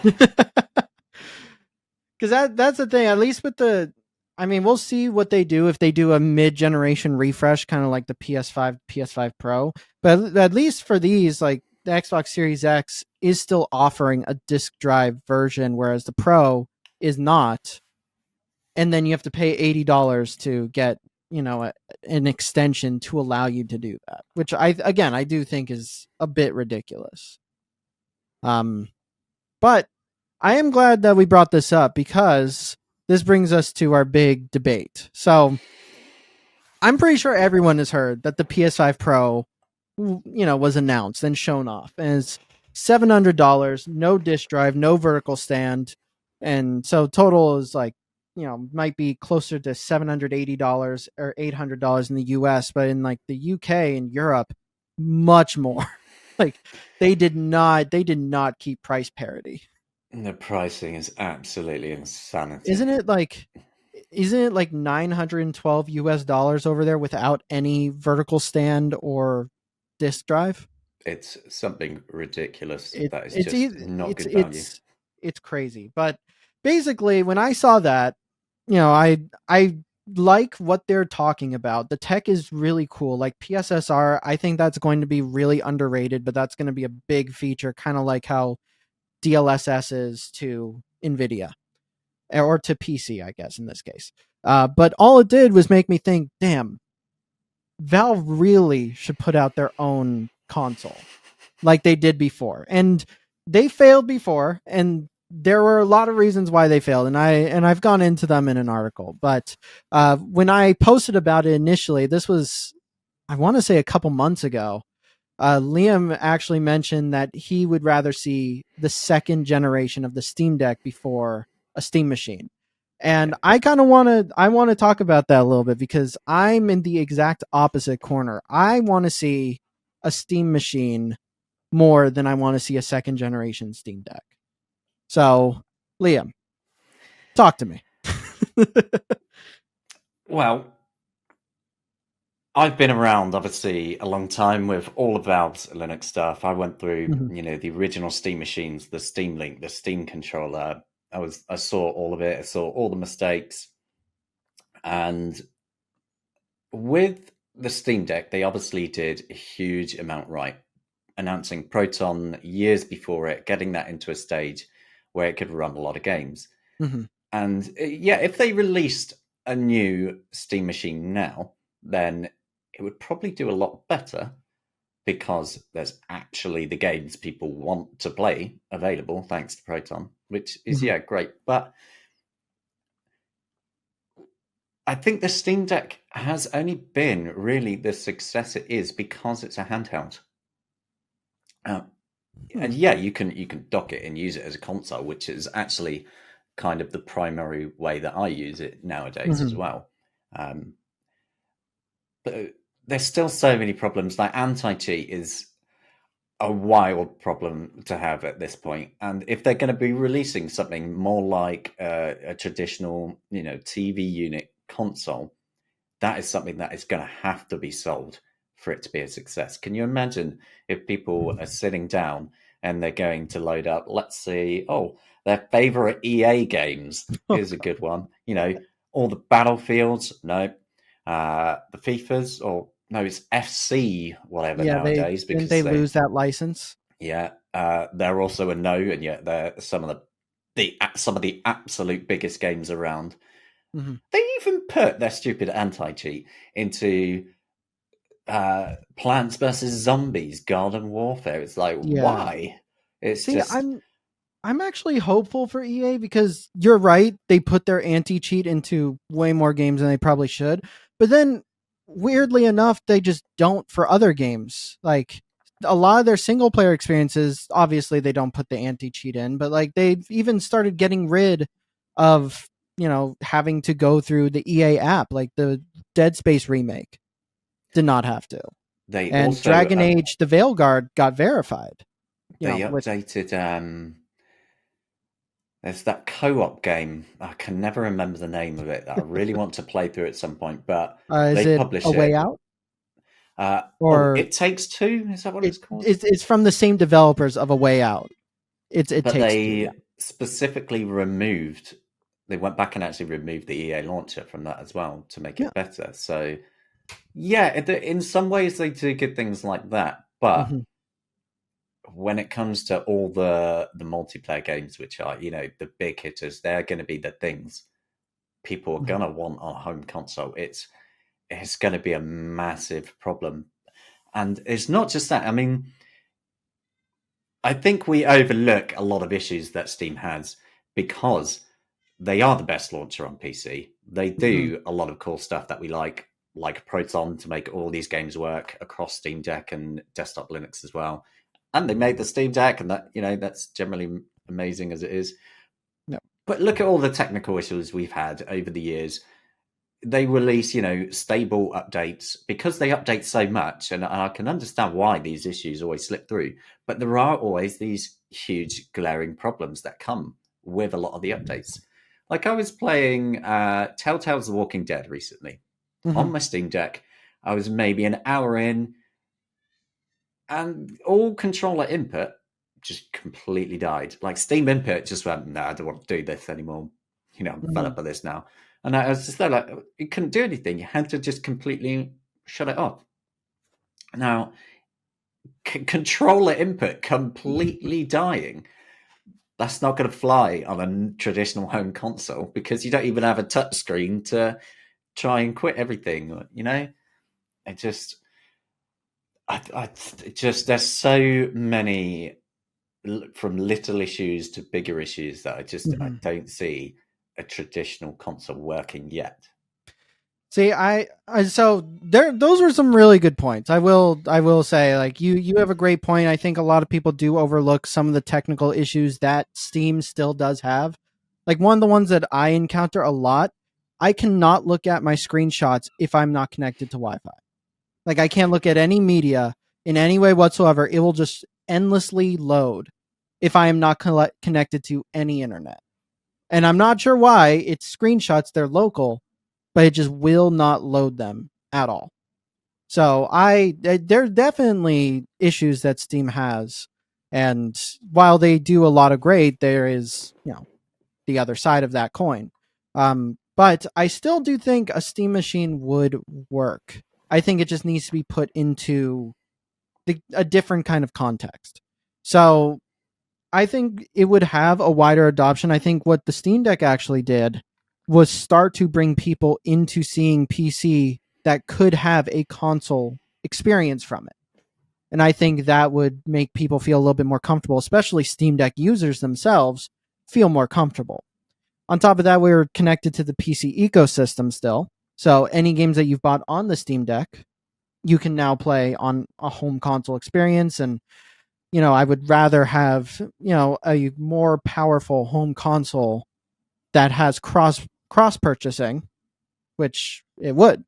because that's the thing. At least with the, I mean, we'll see what they do if they do a mid-generation refresh, kind of like the PS5, PS5 Pro. But at least for these, like the Xbox Series X is still offering a disc drive version, whereas the Pro is not. And then you have to pay $80 to get, an extension to allow you to do that, which I do think is a bit ridiculous. But I am glad that we brought this up, because this brings us to our big debate. So I'm pretty sure everyone has heard that the PS5 Pro, was announced and shown off, and it's $700, no disk drive, no vertical stand, and so total is like, might be closer to $780 or $800 in the US, but in like the UK and Europe, much more. Like they did not keep price parity. The pricing is absolutely insanity. Isn't it like $912 over there without any vertical stand or disk drive? It's something ridiculous. It That is it's just eas- not it's good value. it's crazy. But basically, when I saw that, I like what they're talking about. The tech is really cool. Like PSSR, I think that's going to be really underrated, but that's going to be a big feature, kind of like how DLSS is to Nvidia, or to PC, I guess, in this case. But all it did was make me think, damn, Valve really should put out their own console like they did before. And they failed before, and there were a lot of reasons why they failed, and I've gone into them in an article. But when I posted about it initially, this was, I want to say, a couple months ago. Liam actually mentioned that he would rather see the second generation of the Steam Deck before a Steam machine. And Yeah. I kind of want to talk about that a little bit, because I'm in the exact opposite corner. I want to see a Steam machine more than I want to see a second generation Steam Deck. So, Liam, talk to me. Well, I've been around, obviously, a long time with all of Valve's Linux stuff. I went through, Mhm. the original Steam machines, the Steam Link, the Steam controller. I saw all of it. I saw all the mistakes. And with the Steam Deck, they obviously did a huge amount right, announcing Proton years before it, getting that into a stage where it could run a lot of games. Mhm. And yeah, if they released a new Steam machine now, then it would probably do a lot better, because there's actually the games people want to play available thanks to Proton, which is, Mhm. yeah, great. But I think the Steam Deck has only been really the success it is because it's a handheld. Uh, Hmm. and yeah, you can dock it and use it as a console, which is actually kind of the primary way that I use it nowadays as Mhm. well. Um, but there's still so many problems. Like anti-cheat is a wild problem to have at this point. And if they're going to be releasing something more like a traditional, TV unit console, that is something that is going to have to be sold for it to be a success. Can you imagine if people are sitting down and they're going to load up, let's see, their favorite EA games? Here's a good one. All the Battlefields, no. The FIFAs, or no, it's FC, whatever Yeah, they nowadays, didn't because they they lose that license? Yeah, they're also a no, and yet they're some of the absolute biggest games around. Mhm. They even put their stupid anti-cheat into Plants vs Zombies Garden Warfare. It's like, Yeah. why? It's See, just I'm actually hopeful for EA because you're right. They put their anti cheat into way more games than they probably should. But then, weirdly enough, they just don't for other games. Like a lot of their single player experiences, obviously, they don't put the anti cheat in, but like they've even started getting rid of, having to go through the EA app. Like the Dead Space remake did not have to. they And also Dragon Age, the Veilguard got verified, they with. updated. There's that co-op game. I can never remember the name of it that I really want to play through at some point, but Is they it A publish Way it. Out? Oh, Or It Takes Two. Is that what it's called? it's from the same developers of A Way Out. It But takes two, yeah. they specifically removed. They went back and actually removed the EA launcher from that as well to make Yeah. it better. So yeah, in some ways they do good things like that, but Hmm. when it comes to all the multiplayer games, which are the big hitters, they're going to be the things people are Hmm. going to want on a home console. It's going to be a massive problem, and it's not just that. I mean, I think we overlook a lot of issues that Steam has because they are the best launcher on PC. They Hmm. do a lot of cool stuff that we like Proton to make all these games work across Steam Deck and desktop Linux as well. And they made the Steam Deck, and that's generally amazing as it is. Yeah. But look at all the technical issues we've had over the years. They release, stable updates because they update so much, and I can understand why these issues always slip through. But there are always these huge glaring problems that come with a lot of the updates. Like I was playing Telltale's The Walking Dead recently Hmm. on my Steam Deck. I was maybe an hour in, and all controller input just completely died. Like Steam input just went, no, I don't want to do this anymore. I'm fed Hmm. up with this now. And I was just there like, you couldn't do anything. You had to just completely shut it off. Now, controller input completely dying. That's not going to fly on a traditional home console because you don't even have a touchscreen to try and quit everything. It just, just there's so many from little issues to bigger issues that I Hmm. don't see a traditional console working yet. See, so there, those were some really good points. I will say, like you have a great point. I think a lot of people do overlook some of the technical issues that Steam still does have. Like one of the ones that I encounter a lot, I cannot look at my screenshots if I'm not connected to Wi-Fi. Like I can't look at any media in any way whatsoever. It will just endlessly load if I am not connected to any internet. And I'm not sure why. It's screenshots, they're local, but it just will not load them at all. So there's definitely issues that Steam has. And while they do a lot of great, there is, the other side of that coin. But I still do think a Steam machine would work. I think it just needs to be put into a different kind of context. So I think it would have a wider adoption. I think what the Steam Deck actually did was start to bring people into seeing PC that could have a console experience from it. And I think that would make people feel a little bit more comfortable, especially Steam Deck users themselves feel more comfortable. On top of that, we're connected to the PC ecosystem still. So any games that you've bought on the Steam Deck, you can now play on a home console experience. And I would rather have, a more powerful home console that has cross purchasing, which it would.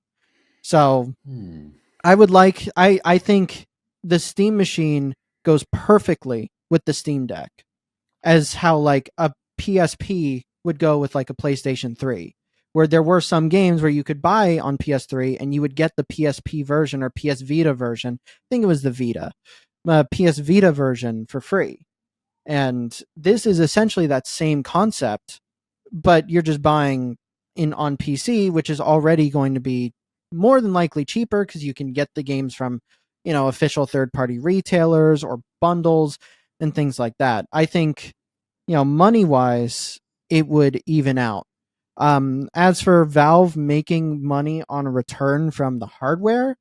So Hmm. I think the Steam machine goes perfectly with the Steam Deck, as how like a PSP would go with like a PlayStation 3, where there were some games where you could buy on PS3 and you would get the PSP version or PS Vita version. I think it was the Vita, PS Vita version for free. And this is essentially that same concept, but you're just buying in on PC, which is already going to be more than likely cheaper because you can get the games from, official third party retailers or bundles and things like that. I think, money wise, it would even out. As for Valve making money on a return from the hardware,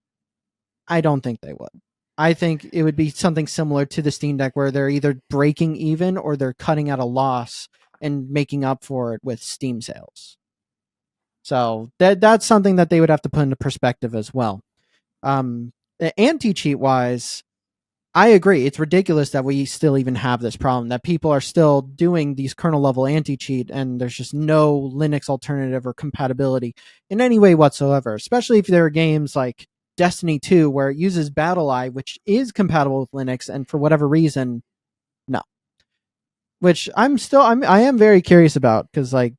I don't think they would. I think it would be something similar to the Steam Deck where they're either breaking even or they're cutting out a loss and making up for it with Steam sales. So that's something that they would have to put into perspective as well. Anti-cheat wise, I agree. It's ridiculous that we still even have this problem, that people are still doing these kernel level anti-cheat and there's just no Linux alternative or compatibility in any way whatsoever, especially if there are games like Destiny 2 where it uses BattleEye, which is compatible with Linux, and for whatever reason, no. Which I am very curious about, because like,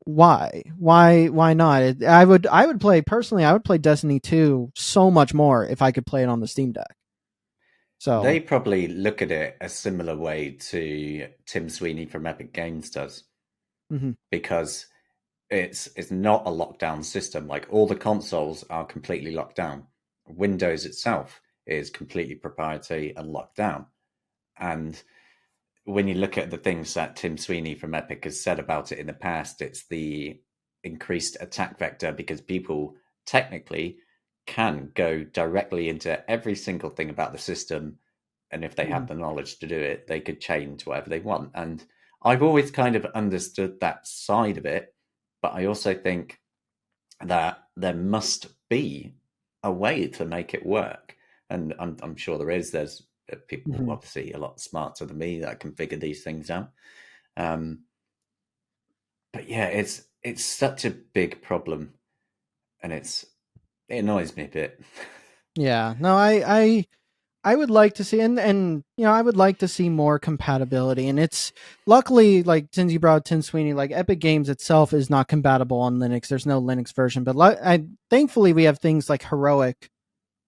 why not? I would play personally. I would play Destiny 2 so much more if I could play it on the Steam Deck. So They probably look at it a similar way to Tim Sweeney from Epic Games does, because it's not a lockdown system. Like, all the consoles are completely locked down. Windows itself is completely proprietary and locked down. And when you look at the things that Tim Sweeney from Epic has said about it in the past, it's the increased attack vector, because people technically can go directly into every single thing about the system. And if they have the knowledge to do it, they could change whatever they want. And I've always kind of understood that side of it. But I also think that there must be a way to make it work. And I'm sure there is. There's people obviously a lot smarter than me that can figure these things out. But yeah, it's such a big problem, and it annoys me a bit. yeah, no, I would like to see, and I would like to see more compatibility. And it's luckily, like, since you brought Tim Sweeney, like Epic Games itself is not compatible on Linux. There's no Linux version, but thankfully we have things like Heroic,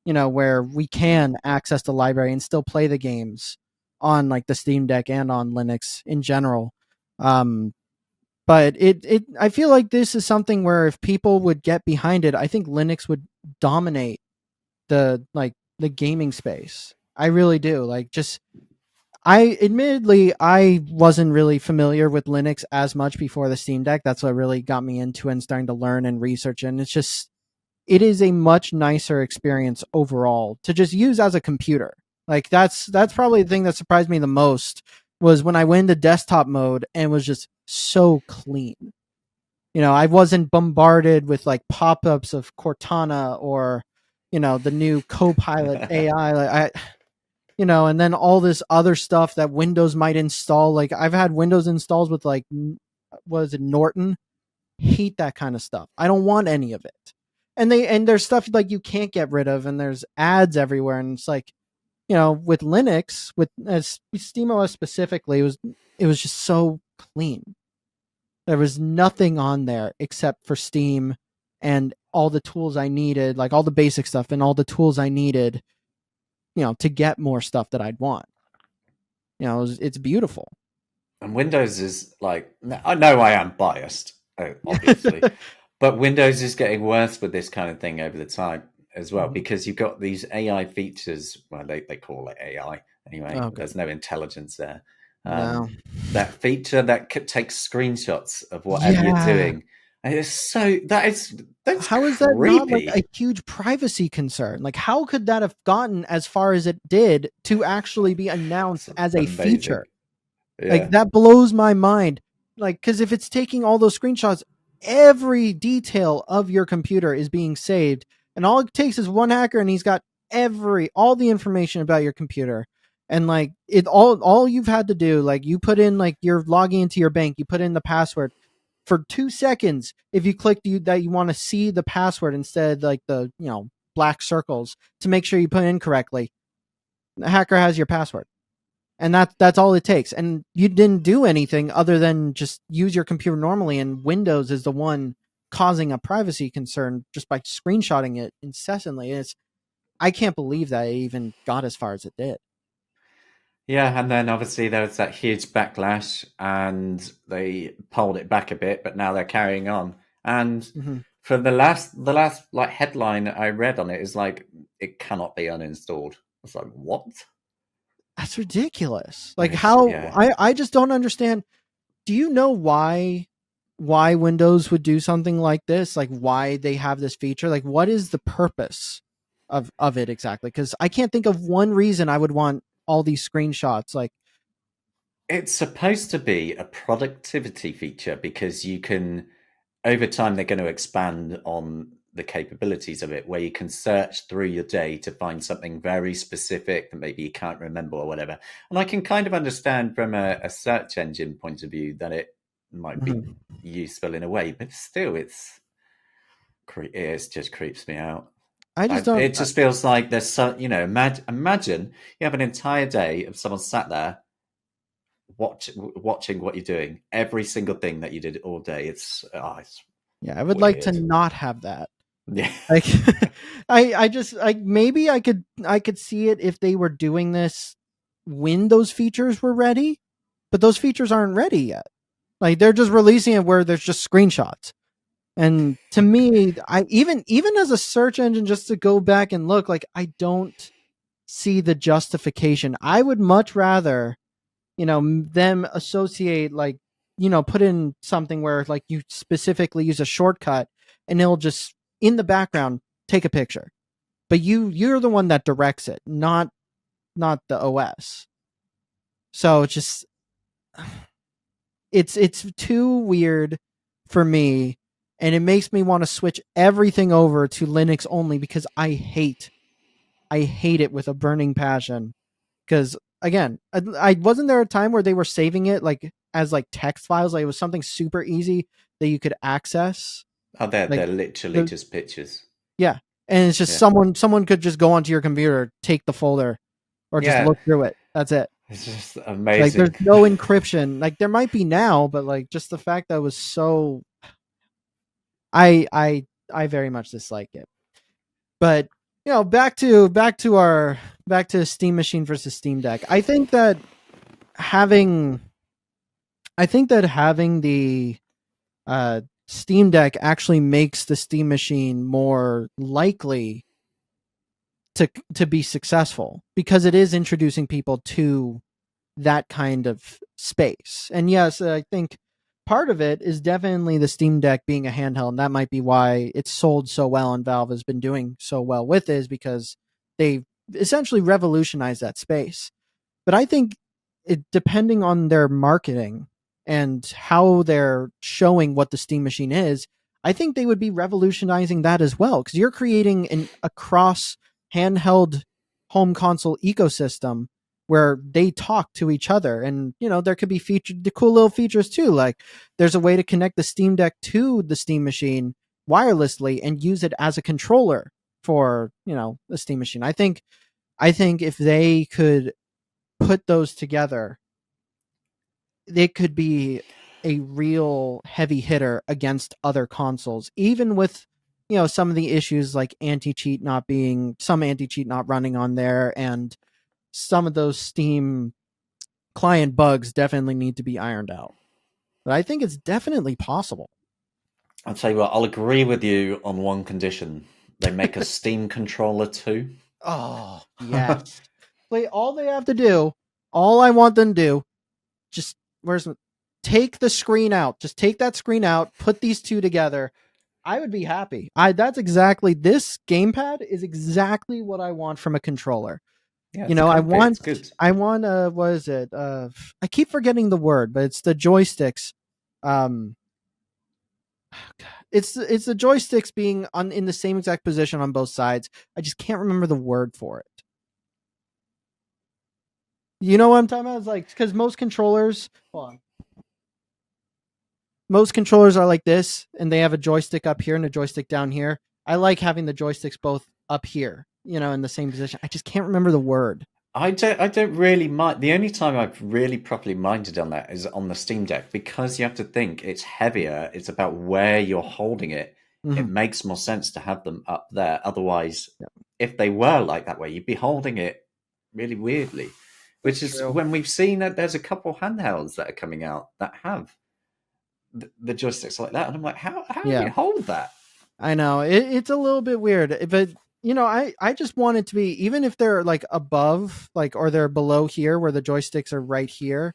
where we can access the library and still play the games on like the Steam Deck and on Linux in general. But I feel like this is something where if people would get behind it, I think Linux would dominate the gaming space. I really do. Like, just I wasn't really familiar with Linux as much before the Steam Deck. That's what really got me into it and starting to learn and research. And it is a much nicer experience overall to just use as a computer. Like, that's probably the thing that surprised me the most, was when I went into desktop mode and was just so clean. I wasn't bombarded with like pop-ups of Cortana or the new Copilot AI. Like, and then all this other stuff that Windows might install. Like, I've had Windows installs with like, what is it, Norton? Hate that kind of stuff. I don't want any of it. And there's stuff like you can't get rid of, and there's ads everywhere, and it's like, with Linux, with SteamOS specifically, it was just so clean. There was nothing on there except for Steam and all the tools I needed, like all the basic stuff and all the tools I needed, to get more stuff that I'd want. It's beautiful. And Windows is like, I know I am biased, obviously, but Windows is getting worse with this kind of thing over the time as well, because you've got these AI features. Well, they call it AI anyway. Okay. There's no intelligence there. No. That feature that takes screenshots of whatever you're doing. And that's how is that not like a huge privacy concern? Like, how could that have gotten as far as it did to actually be announced as a feature? Yeah. Like, that blows my mind. Like, because if it's taking all those screenshots, every detail of your computer is being saved, and all it takes is one hacker, and he's got all the information about your computer. And like, all you've had to do, like, you put in, like, you're logging into your bank, you put in the password for 2 seconds. If you click that you want to see the password instead, like the black circles, to make sure you put it in correctly, the hacker has your password. And that's all it takes. And you didn't do anything other than just use your computer normally, and Windows is the one causing a privacy concern just by screenshotting it incessantly. I can't believe that it even got as far as it did. Yeah, and then obviously there was that huge backlash, and they pulled it back a bit, but now they're carrying on. And for the last like headline I read on it is like, it cannot be uninstalled. I was like, what? That's ridiculous. And Like it's, how yeah. I just don't understand. Do you know why Windows would do something like this? Like why they have this feature? Like what is the purpose of it exactly? Because I can't think of one reason I would want all these screenshots. Like, It's supposed to be a productivity feature because you can, over time, they're going to expand on the capabilities of it, where you can search through your day to find something very specific that maybe you can't remember or whatever. And I can kind of understand from a search engine point of view that it might be mhm. useful in a way, but still, it just creeps me out. I just don't. It just feels like there's so, imagine you have an entire day of someone sat there watching what you're doing, every single thing that you did all day. It's Yeah, I would like to weird. not have that. Yeah. Like, I just like maybe I could see it if they were doing this when those features were ready, but those features aren't ready yet. Like they're just releasing it where there's just screenshots. And to me, I even as a search engine, just to go back and look, like I don't see the justification. I would much rather, them associate like, put in something where like you specifically use a shortcut and it'll just in the background take a picture. But you're the one that directs it, not the OS. So it's just it's too weird for me, and it makes me want to switch everything over to Linux only because I hate it with a burning passion. Because again, I wasn't there a time where they were saving it like as like text files, like it was something super easy that you could access. Oh, Like they're literally the just pictures. yeah, and it's just Yeah. someone could just go onto your computer, take the folder, or just Yeah. look through it. That's it. It's just Like there's amazing. no encryption. Like there might be now, but like just the fact that it was so I very much dislike it. But back to Steam Machine versus Steam Deck. Having I think that having the Steam Deck actually makes the Steam Machine more likely to be successful because it is introducing people to that kind of space. And yes, I think part of it is definitely the Steam Deck being a handheld, and that might be why it's sold so well and Valve has been doing so well with it, is because they essentially revolutionized that space. But I think depending on their marketing and how they're showing what the Steam Machine is, I think they would be revolutionizing that as well because you're creating a cross handheld home console ecosystem where they talk to each other, and there could be the cool little features too, like there's a way to connect the Steam Deck to the Steam Machine wirelessly and use it as a controller for the Steam Machine. I think if they could put those together, it could be a real heavy hitter against other consoles, even with some of the issues like some anti cheat not running on there, and some of those Steam client bugs definitely need to be ironed out. But I think it's definitely possible. I'll tell you what, I'll agree with you on one condition. They make a Steam controller too. Oh yes, all they have to do, all I want them to do, just take the screen out, just take that screen out, put these two together. I would be happy. This gamepad is exactly what I want from a controller. Yeah, it's I comfy. It's want good. what is it? I keep forgetting the word, but it's the joysticks. Um it's the joysticks being in the same exact position on both sides. I just can't remember the word for it. You know what I'm talking about? It's like because most controllers are like this, and they have a joystick up here and a joystick down here. I like having the joysticks both up here, in the same position. I just can't remember the word. I don't really mind. The only time I've really properly minded on that is on the Steam Deck because you have to think it's heavier. It's about where you're holding it. It Mm-hmm. makes more sense to have them up there. Otherwise, Yeah, if they were like that way, you'd be holding it really weirdly. that's Which is true. when we've seen that there's a couple handhelds that are coming out that have the joysticks like that, and I'm like, how do Yeah, you hold that? I know it's a little bit weird, but I just want it to be, even if they're like above, like, or they're below here where the joysticks are right here,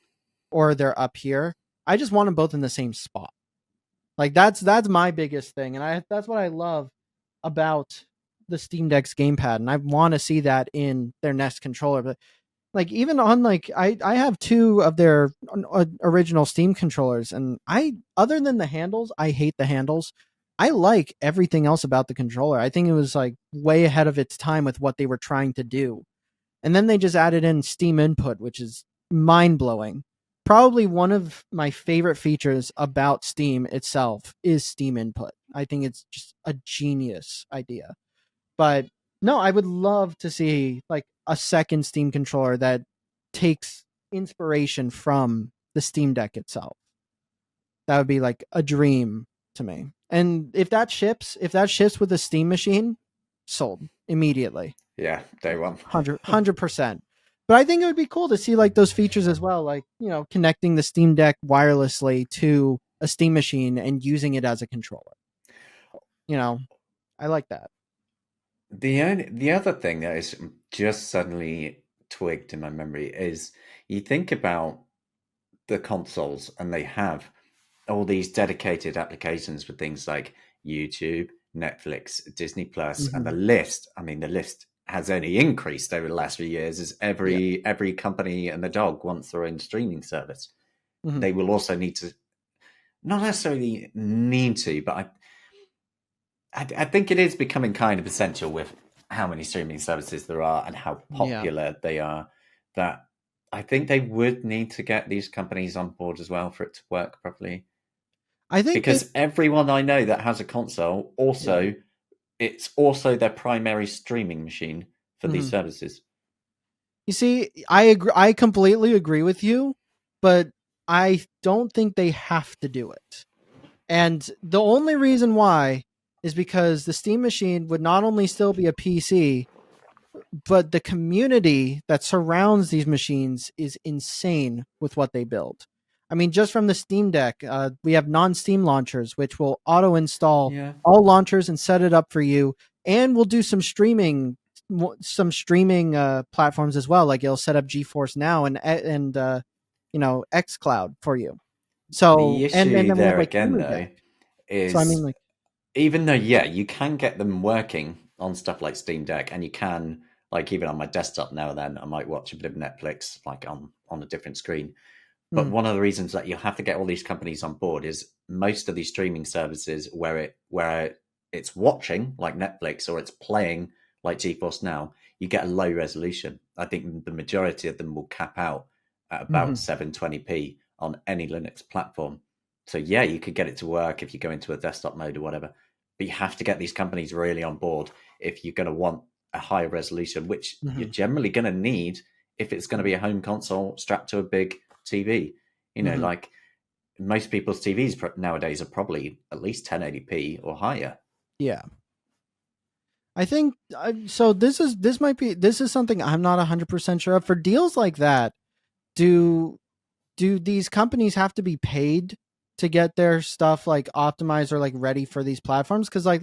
or they're up here. I just want them both in the same spot. Like that's my biggest thing, and that's what I love about the Steam Deck's gamepad, and I want to see that in their next controller. But like even on like I have two of their original Steam controllers, and I, other than the handles, I hate the handles. I like everything else about the controller. I think it was like way ahead of its time with what they were trying to do. And then they just added in Steam Input, which is mind blowing. Probably one of my favorite features about Steam itself is Steam Input. I think it's just a genius idea. But no, I would love to see like a second Steam controller that takes inspiration from the Steam Deck itself. That would be like a dream to me. And if that ships with a Steam machine, sold immediately. Yeah, day one. 100%. But I think it would be cool to see like those features as well, like, connecting the Steam Deck wirelessly to a Steam machine and using it as a controller. I like that. The other thing that is just suddenly twigged in my memory is you think about the consoles, and they have all these dedicated applications for things like YouTube, Netflix, Disney Plus, and the Mm-hmm. list. I mean, the list has only increased over the last few years as Yeah. every company and the dog wants their own streaming service. Mm-hmm. They will also need to, not necessarily need to, but I think it is becoming kind of essential with how many streaming services there are and how Yeah. popular they are, that I think they would need to get these companies on board as well for it to work properly. I think they Because everyone I know that has a console yeah. also, it's also their primary streaming machine for these Mm-hmm. services. You see, I agree, I completely agree with you, but I don't think they have to do it. And the only reason why is because the Steam machine would not only still be a PC, but the community that surrounds these machines is insane with what they build. I mean, just from the Steam Deck, we have NonSteamLaunchers, which will auto install Yeah. all launchers and set it up for you, and we'll do some streaming platforms as well. Like it'll set up GeForce Now and XCloud for you. The So and issue then we have there like again, Gamer Deck. though, So I mean, is like, even though, yeah, you can get them working on stuff like Steam Deck, and you can, like, even on my desktop now and then, I might watch a bit of Netflix, like on a different screen. But mm, one of the reasons that you have to get all these companies on board is most of these streaming services where it's watching like Netflix or it's playing like GeForce Now, you get a low resolution. I think the majority of them will cap out at about mhm, 720p on any Linux platform. So yeah, you could get it to work if you go into a desktop mode or whatever. But you have to get these companies really on board if you're going to want a higher resolution, which you're mhm, generally going to need if it's going to be a home console strapped to a big TV. mhm. Like most people's TVs nowadays are probably at least 1080p or higher. Yeah. I think so. This is something I'm not 100% sure of. For deals like that, do these companies have to be paid to get their stuff like optimized or like ready for these platforms? Because like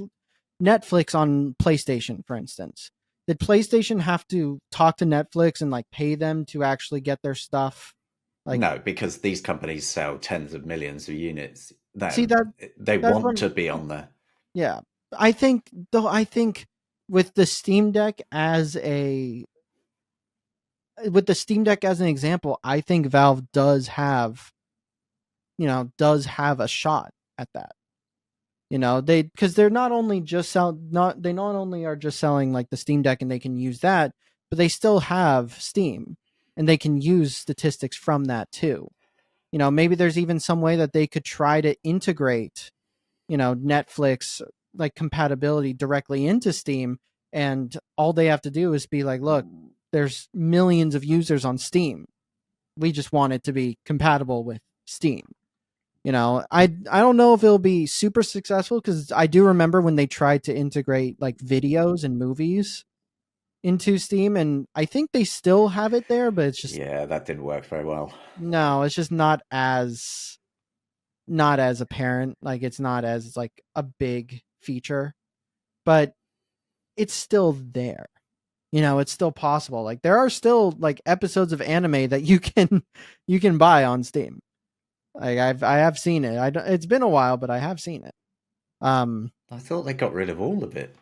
Netflix on PlayStation, for instance, did PlayStation have to talk to Netflix and like pay them to actually get their stuff? Like, No, because these companies sell tens of millions of units. see Then that they that's want what to be on there. yeah. I think with the Steam Deck as a with the Steam Deck as an example, I think Valve does have a shot at that. Because they're not only just sell not they not only are just selling like the Steam Deck and they can use that, but they still have Steam and they can use statistics from that too. Maybe there's even some way that they could try to integrate, Netflix like compatibility directly into Steam, and all they have to do is be like, look, there's millions of users on Steam. We just want it to be compatible with Steam. I don't know if it'll be super successful because I do remember when they tried to integrate like videos and movies into Steam, and I think they still have it there, but it's just Yeah, that didn't work very well. no, it's just not as apparent. Like it's not as like a big feature. But it's still there. It's still possible. Like there are still like episodes of anime that you can buy on Steam. Like I have seen it. It's been a while, but I have seen it. Um, I thought they got rid of all of it.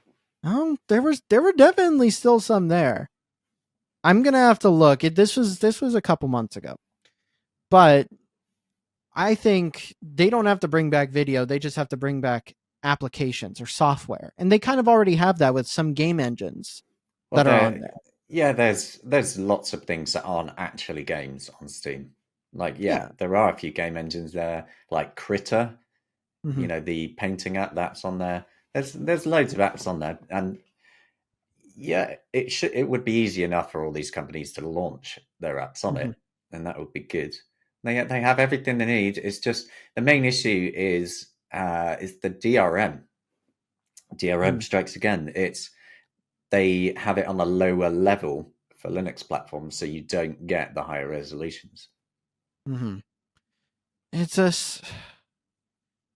there were definitely still some there. I'm gonna have to look. This was a couple months ago, but I think they don't have to bring back video. They just have to bring back applications or software, and they kind of already have that with some game engines Well, that are on there, there. yeah, there's lots of things that aren't actually games on Steam. Like, yeah, Yeah. there are a few game engines there, like Critter, Hmm. the painting app that's on there. There's loads of apps on there, and yeah, it would be easy enough for all these companies to launch their apps on Hmm. it, and that would be good. They have everything they need. It's just the main issue is the DRM. DRM Hmm. strikes again. It's they have it on a lower level for Linux platforms, so you don't get the higher resolutions. Hmm. It's just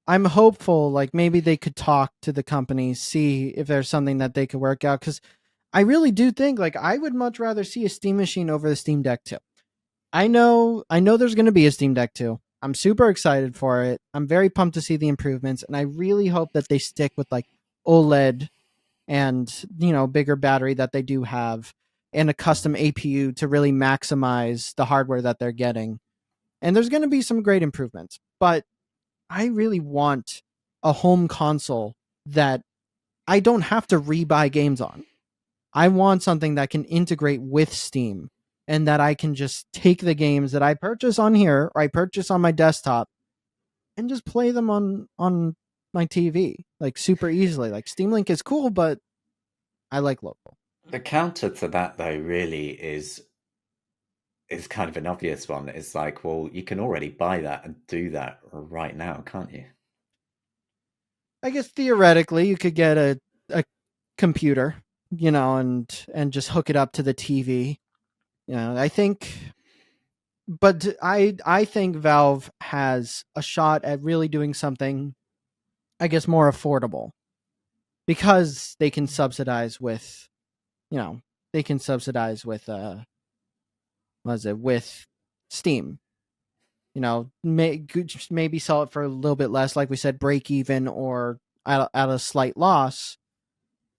I'm hopeful like maybe they could talk to the companies, see if there's something that they could work out cuz I really do think like I would much rather see a Steam machine over the Steam Deck 2. I know there's going to be a Steam Deck 2. I'm super excited for it. I'm very pumped to see the improvements and I really hope that they stick with like OLED and bigger battery that they do have and a custom APU to really maximize the hardware that they're getting. And there's going to be some great improvements, but I really want a home console that I don't have to rebuy games on. I want something that can integrate with Steam and that I can just take the games that I purchase on here or I purchase on my desktop and just play them on my TV like super easily. Like Steam Link is cool, but I like local. The counter to that, though, really is kind of an obvious one. It's like, well, you can already buy that and do that right now, can't you? I guess theoretically you could get a computer, and just hook it up to the TV. I think but I think Valve has a shot at really doing something I guess more affordable because they can subsidize with, you know, they can subsidize with what is it with Steam. Maybe sell it for a little bit less, like we said, break even or at a slight loss,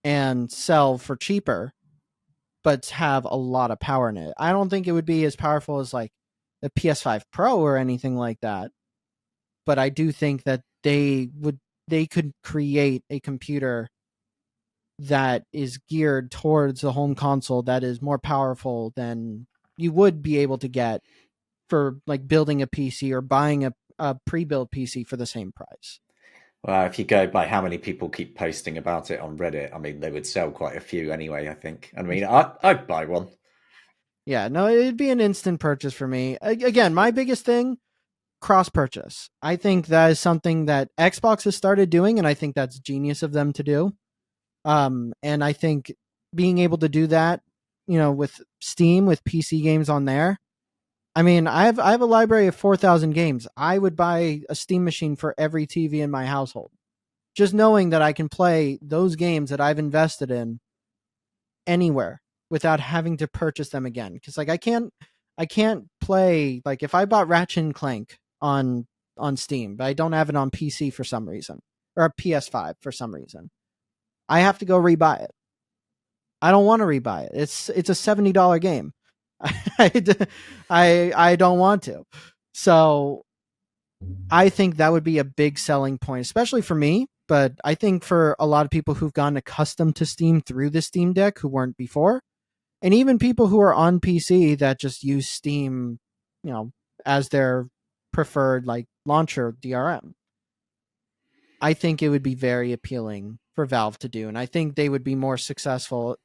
and sell for cheaper, but have a lot of power in it. I don't think it would be as powerful as like the PS5 Pro or anything like that, but I do think that they could create a computer that is geared towards the home console that is more powerful than you would be able to get for like building a PC or buying a pre-built PC for the same price. Well, if you go by how many people keep posting about it on Reddit, I mean, they would sell quite a few anyway, I think. I mean, I'd buy one. Yeah, no, it'd be an instant purchase for me. Again, my biggest thing, cross purchase. I think that is something that Xbox has started doing, and I think that's genius of them to do. And I think being able to do that, with Steam, with PC games on there. I mean, I have a library of 4,000 games. I would buy a Steam machine for every TV in my household. Just knowing that I can play those games that I've invested in anywhere without having to purchase them again. Because like I can't play like if I bought Ratchet and Clank on Steam, but I don't have it on PC for some reason or a PS5 for some reason. I have to go rebuy it. I don't want to rebuy it. It's a $70 game. I don't want to. So I think that would be a big selling point, especially for me. But I think for a lot of people who've gotten accustomed to Steam through the Steam Deck who weren't before, and even people who are on PC that just use Steam, you know, as their preferred like launcher DRM. I think it would be very appealing for Valve to do, and I think they would be more successful,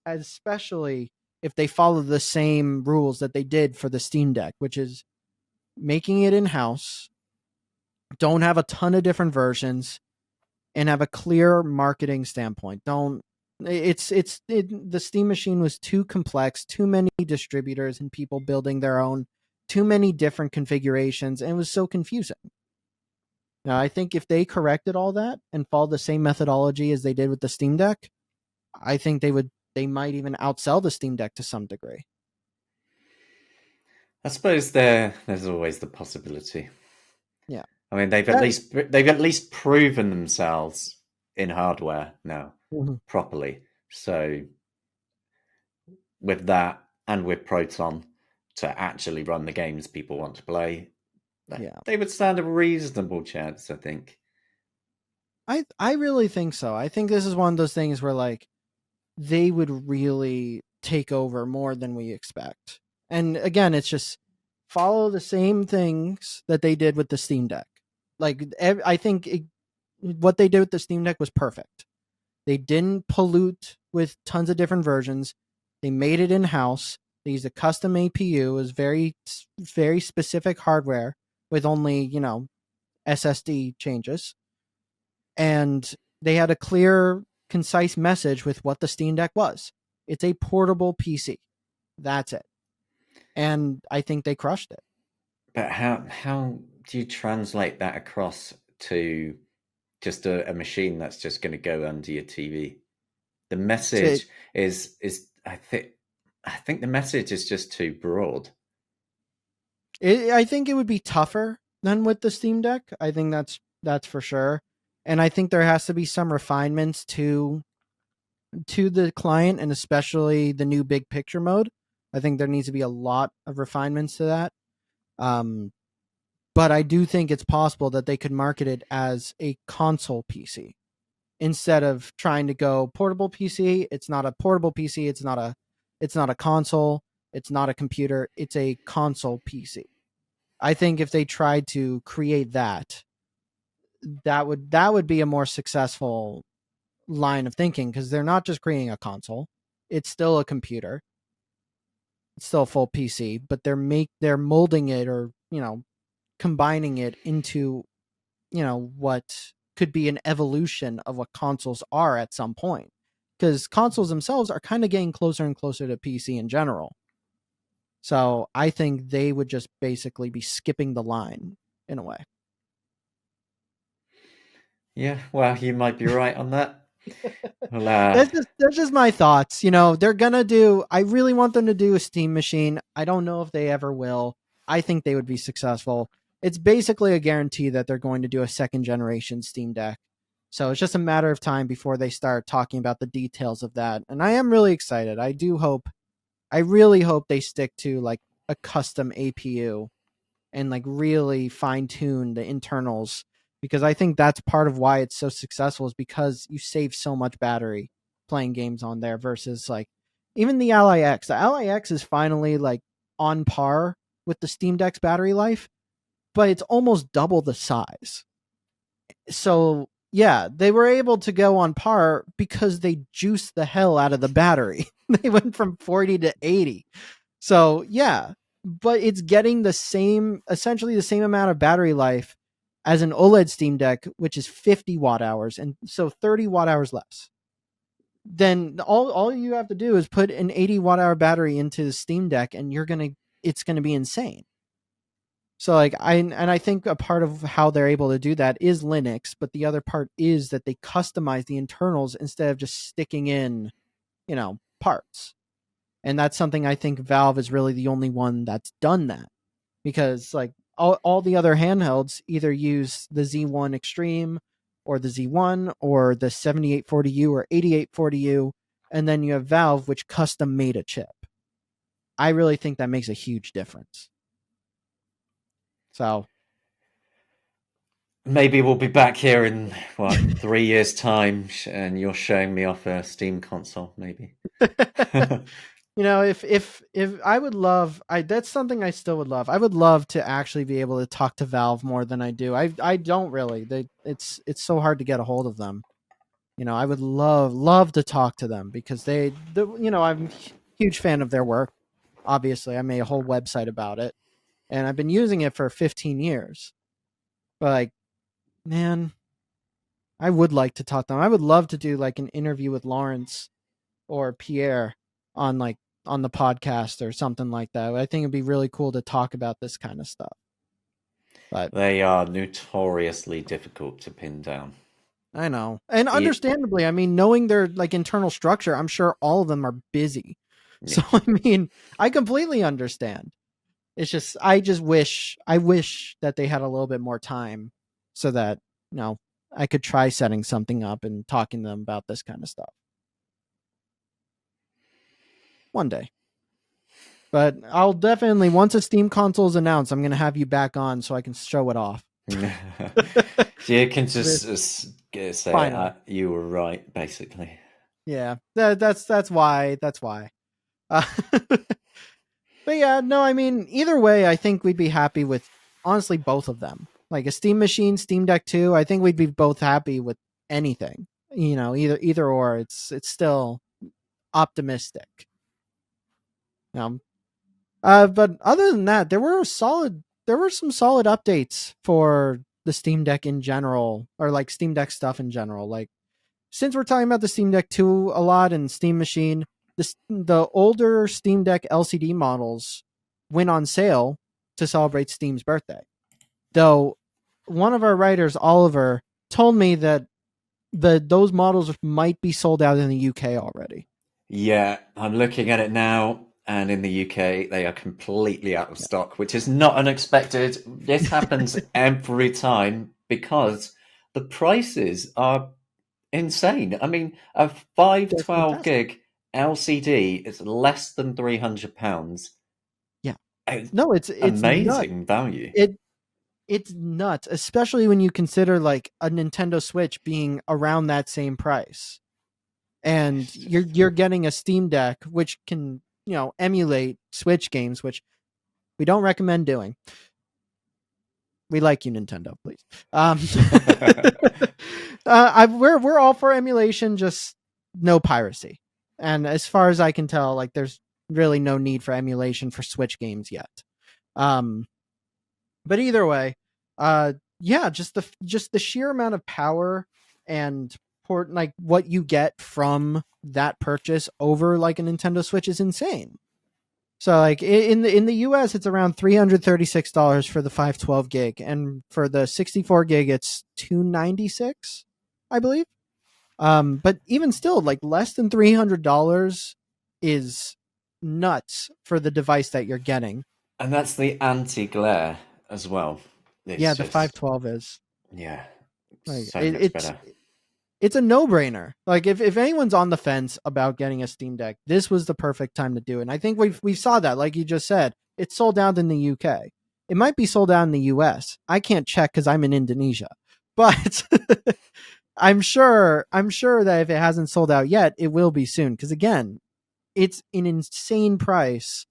especially if they follow the same rules that they did for the Steam Deck, which is making it in house, don't have a ton of different versions, and have a clear marketing standpoint. Don't the Steam machine was too complex, too many distributors and people building their own, too many different configurations, and it was so confusing. Now, I think if they corrected all that and followed the same methodology as they did with the Steam Deck, I think they might even outsell the Steam Deck to some degree. I suppose there's always the possibility. Yeah. I mean, they've at least proven themselves in hardware now Mhm. properly. So with that and with Proton to actually run the games people want to play, Yeah. they would stand a reasonable chance, I think. I really think so. I think this is one of those things where like they would really take over more than we expect. And again, it's just follow the same things that they did with the Steam Deck. Like I think what they did with the Steam Deck was perfect. They didn't pollute with tons of different versions. They made it in house. They used a custom APU. It was very specific hardware with only SSD changes, and they had a clear, concise message with what the Steam Deck was. It's a portable PC. That's it. And I think they crushed it. But how do you translate that across to just a machine that's just going to go under your TV? The To, message is I think the message is just too broad. I think it would be tougher than with the Steam Deck. I think that's for sure. And I think there has to be some refinements to the client, and especially the new big picture mode. I think there needs to be a lot of refinements to that. Um, but I do think it's possible that they could market it as a console PC instead of trying to go portable PC. It's not a portable PC. It's not a console. It's not a computer. It's a console PC. I think if they tried to create that, that would be a more successful line of thinking, because they're not just creating a console. It's still a computer. It's still a full PC, but they're molding it, or combining it into what could be an evolution of what consoles are at some point, because consoles themselves are kind of getting closer and closer to PC in general. So I think they would just basically be skipping the line in a way. Yeah, well, you might be right on that. Well, That's just my thoughts. They're gonna do. I really want them to do a Steam machine. I don't know if they ever will. I think they would be successful. It's basically a guarantee that they're going to do a second generation Steam Deck. So it's just a matter of time before they start talking about the details of that. And I am really excited. I really hope they stick to like a custom APU and like really fine tune the internals, because I think that's part of why it's so successful, is because you save so much battery playing games on there versus like even the Ally X. The Ally X is finally like on par with the Steam Deck's battery life, but it's almost double the size. So yeah, they were able to go on par because they juiced the hell out of the battery. They went from 40 to 80. So yeah, but it's getting essentially the same amount of battery life as an OLED Steam Deck, which is 50 watt hours, and so 30 watt hours less. Then all you have to do is put an 80 watt hour battery into the Steam Deck, and it's gonna be insane. So like I think a part of how they're able to do that is Linux, but the other part is that they customize the internals instead of just sticking in, parts. And that's something I think Valve is really the only one that's done that, because like all the other handhelds either use the Z1 Extreme or the Z1 or the 7840U or 8840U, and then you have Valve, which custom made a chip. I really think that makes a huge difference. So maybe we'll be back here in what 3 years' time, and you're showing me off a Steam console, maybe. if I would love, that's something I still would love. I would love to actually be able to talk to Valve more than I do. I don't really. It's so hard to get a hold of them. I would love to talk to them, because I'm a huge fan of their work. Obviously, I made a whole website about it, and I've been using it for 15 years. But like, man, I would like to talk to them. I would love to do like an interview with Lawrence or Pierre on like on the podcast or something like that. I think it'd be really cool to talk about this kind of stuff. But They are notoriously difficult to pin down. I know. And Yeah, understandably, I mean, knowing their like internal structure, I'm sure all of them are busy. So yeah. I mean, I completely understand. It's just I wish that they had a little bit more time so that, you know, I could try setting something up and talking to them about this kind of stuff. One day. But I'll definitely once a Steam console is announced, I'm gonna have you back on so I can show it off. You can This just say finally. you were right, basically. Yeah. That's why. That's why. Uh, but yeah, no, I mean, either way, I think we'd be happy with honestly both of them. Like a Steam Machine, Steam Deck 2, I think we'd be both happy with anything. You know, either or. It's still optimistic. But other than that, there were some solid updates for the Steam Deck in general, or like Steam Deck stuff in general. Like since we're talking about the Steam Deck 2 a lot and Steam Machine, the older Steam Deck LCD models went on sale to celebrate Steam's birthday. Though one of our writers, Oliver, told me that those models might be sold out in the UK already. Yeah, I'm looking at it now, and in the UK, they are completely out of Yeah. stock, which is not unexpected. This happens every time because the prices are insane. I mean, a They're 512 fantastic. gig LCD is less than £300. Yeah. It's No, it's nuts. amazing value. It's nuts, especially when you consider like a Nintendo Switch being around that same price. And It's just you're getting a Steam Deck which can, you know, emulate Switch games, which we don't recommend doing. We like you, Nintendo, please. We're all for emulation, just no piracy. And as far as I can tell, like there's really no need for emulation for Switch games yet. Um, but either way, yeah, just the sheer amount of power and port like what you get from that purchase over like a Nintendo Switch is insane. So like in the US it's around $336 for the 512 gig, and for the 64 gig it's 296, I believe. But even still, like less than $300 is nuts for the device that you're getting. And that's the anti-glare as well. Yeah, It's the just, 512 is yeah, like so much better. it's a no-brainer. Like if anyone's on the fence about getting a Steam Deck, this was the perfect time to do it. And I think we saw that, like you just said, it's sold out in the UK. It might be sold out in the US. I can't check because I'm in Indonesia, but I'm sure that if it hasn't sold out yet, it will be soon. Because again, it's an insane price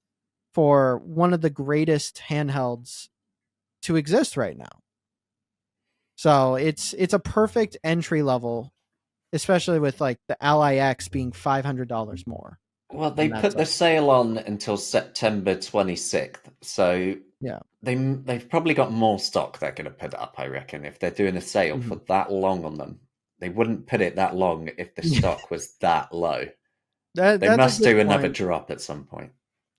for one of the greatest handhelds to exist right now. So it's a perfect entry level, especially with like the Ally X being $500 more, Well, they and that's put the sale on until September 26th, so yeah. they've probably got more stock they're going to put up, I reckon, if they're doing a sale Mhm. for that long on them. They wouldn't put it that long if the Yeah, stock was that low. They that's a must good do another point. drop at some point.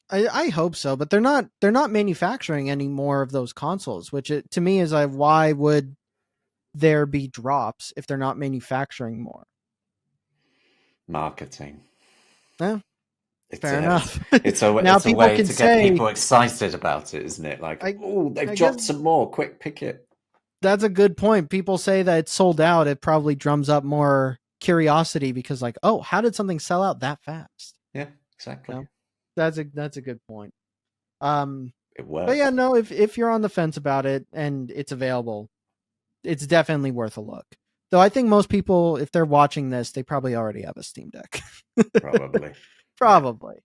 I hope so, but they're not manufacturing any more of those consoles, which to me is like, why would there be drops if they're not manufacturing more? Marketing. Eh, It's fair a enough. Now it's a people way can to get say, people excited about it, isn't it? Like, I oh, they've I guess dropped some more. Quick, pick it. that's a good point. People say that it's sold out. It probably drums up more curiosity because, like, oh, how did something sell out that fast? Yeah, exactly. No, that's a good point. It But yeah, works. no, if you're on the fence about it and it's available, it's definitely worth a look. Though I think most people, if they're watching this, they probably already have a Steam Deck. Probably. Yeah. Probably.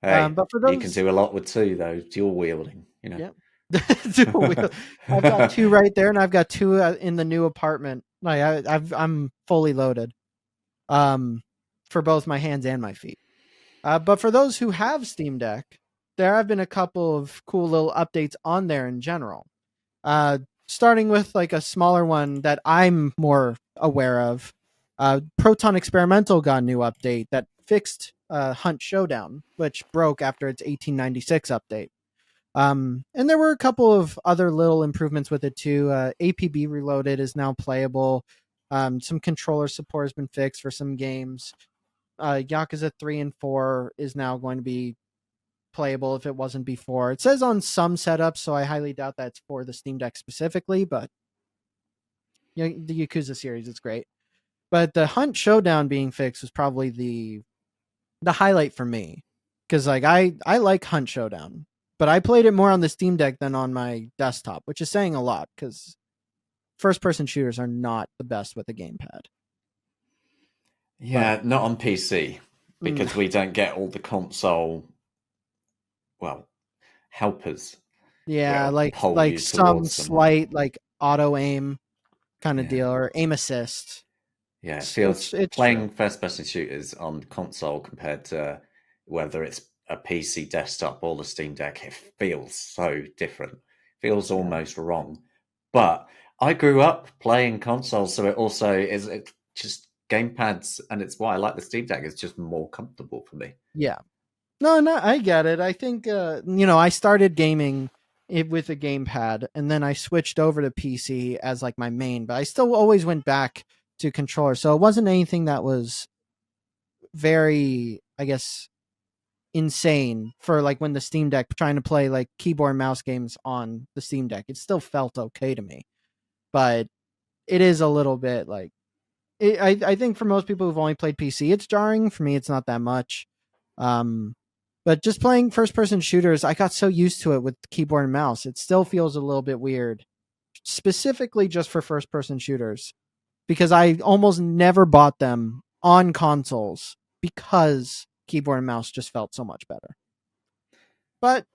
Hey, But for you can those, do a lot with two though. Dual wielding, you know. yeah, dual wheel. I've got two right there, and I've got two in the new apartment. Like I'm fully loaded. Um, for both my hands and my feet. But for those who have Steam Deck, there have been a couple of cool little updates on there in general. Starting with like a smaller one that I'm more aware of. Proton Experimental got a new update that fixed Hunt Showdown, which broke after its 1896 update. And there were a couple of other little improvements with it too. APB Reloaded is now playable. Some controller support has been fixed for some games. Yakuza 3 and 4 is now going to be playable if it wasn't before. It says on some setups, so I highly doubt that's for the Steam Deck specifically, but the Yakuza series is great. But the Hunt Showdown being fixed was probably the highlight for me, because like I like Hunt Showdown, but I played it more on the Steam Deck than on my desktop, which is saying a lot because first person shooters are not the best with a gamepad. Yeah, not on PC Mm, because we don't get all the console, well, helpers yeah, will pull like you some towards them, right? slight like auto aim kind of Yeah. deal or aim assist. Yeah, it It's feels it's true. playing first person shooters on console compared to whether it's a PC desktop or the Steam Deck, it feels so different. Feels Yeah. almost wrong. But I grew up playing consoles, so it also is it just gamepads, and it's why I like the Steam Deck. It's just more comfortable for me. Yeah. No, I get it. I think I started gaming with a gamepad, and then I switched over to PC as like my main, but I still always went back to controller. So it wasn't anything that was very, I guess, insane for like when the Steam Deck trying to play like keyboard and mouse games on the Steam Deck. It still felt okay to me, but it is a little bit like I think for most people who've only played PC, it's jarring. For me, it's not that much. Um, but just playing first person shooters, I got so used to it with keyboard and mouse. It still feels a little bit weird, specifically just for first person shooters, because I almost never bought them on consoles because keyboard and mouse just felt so much better. But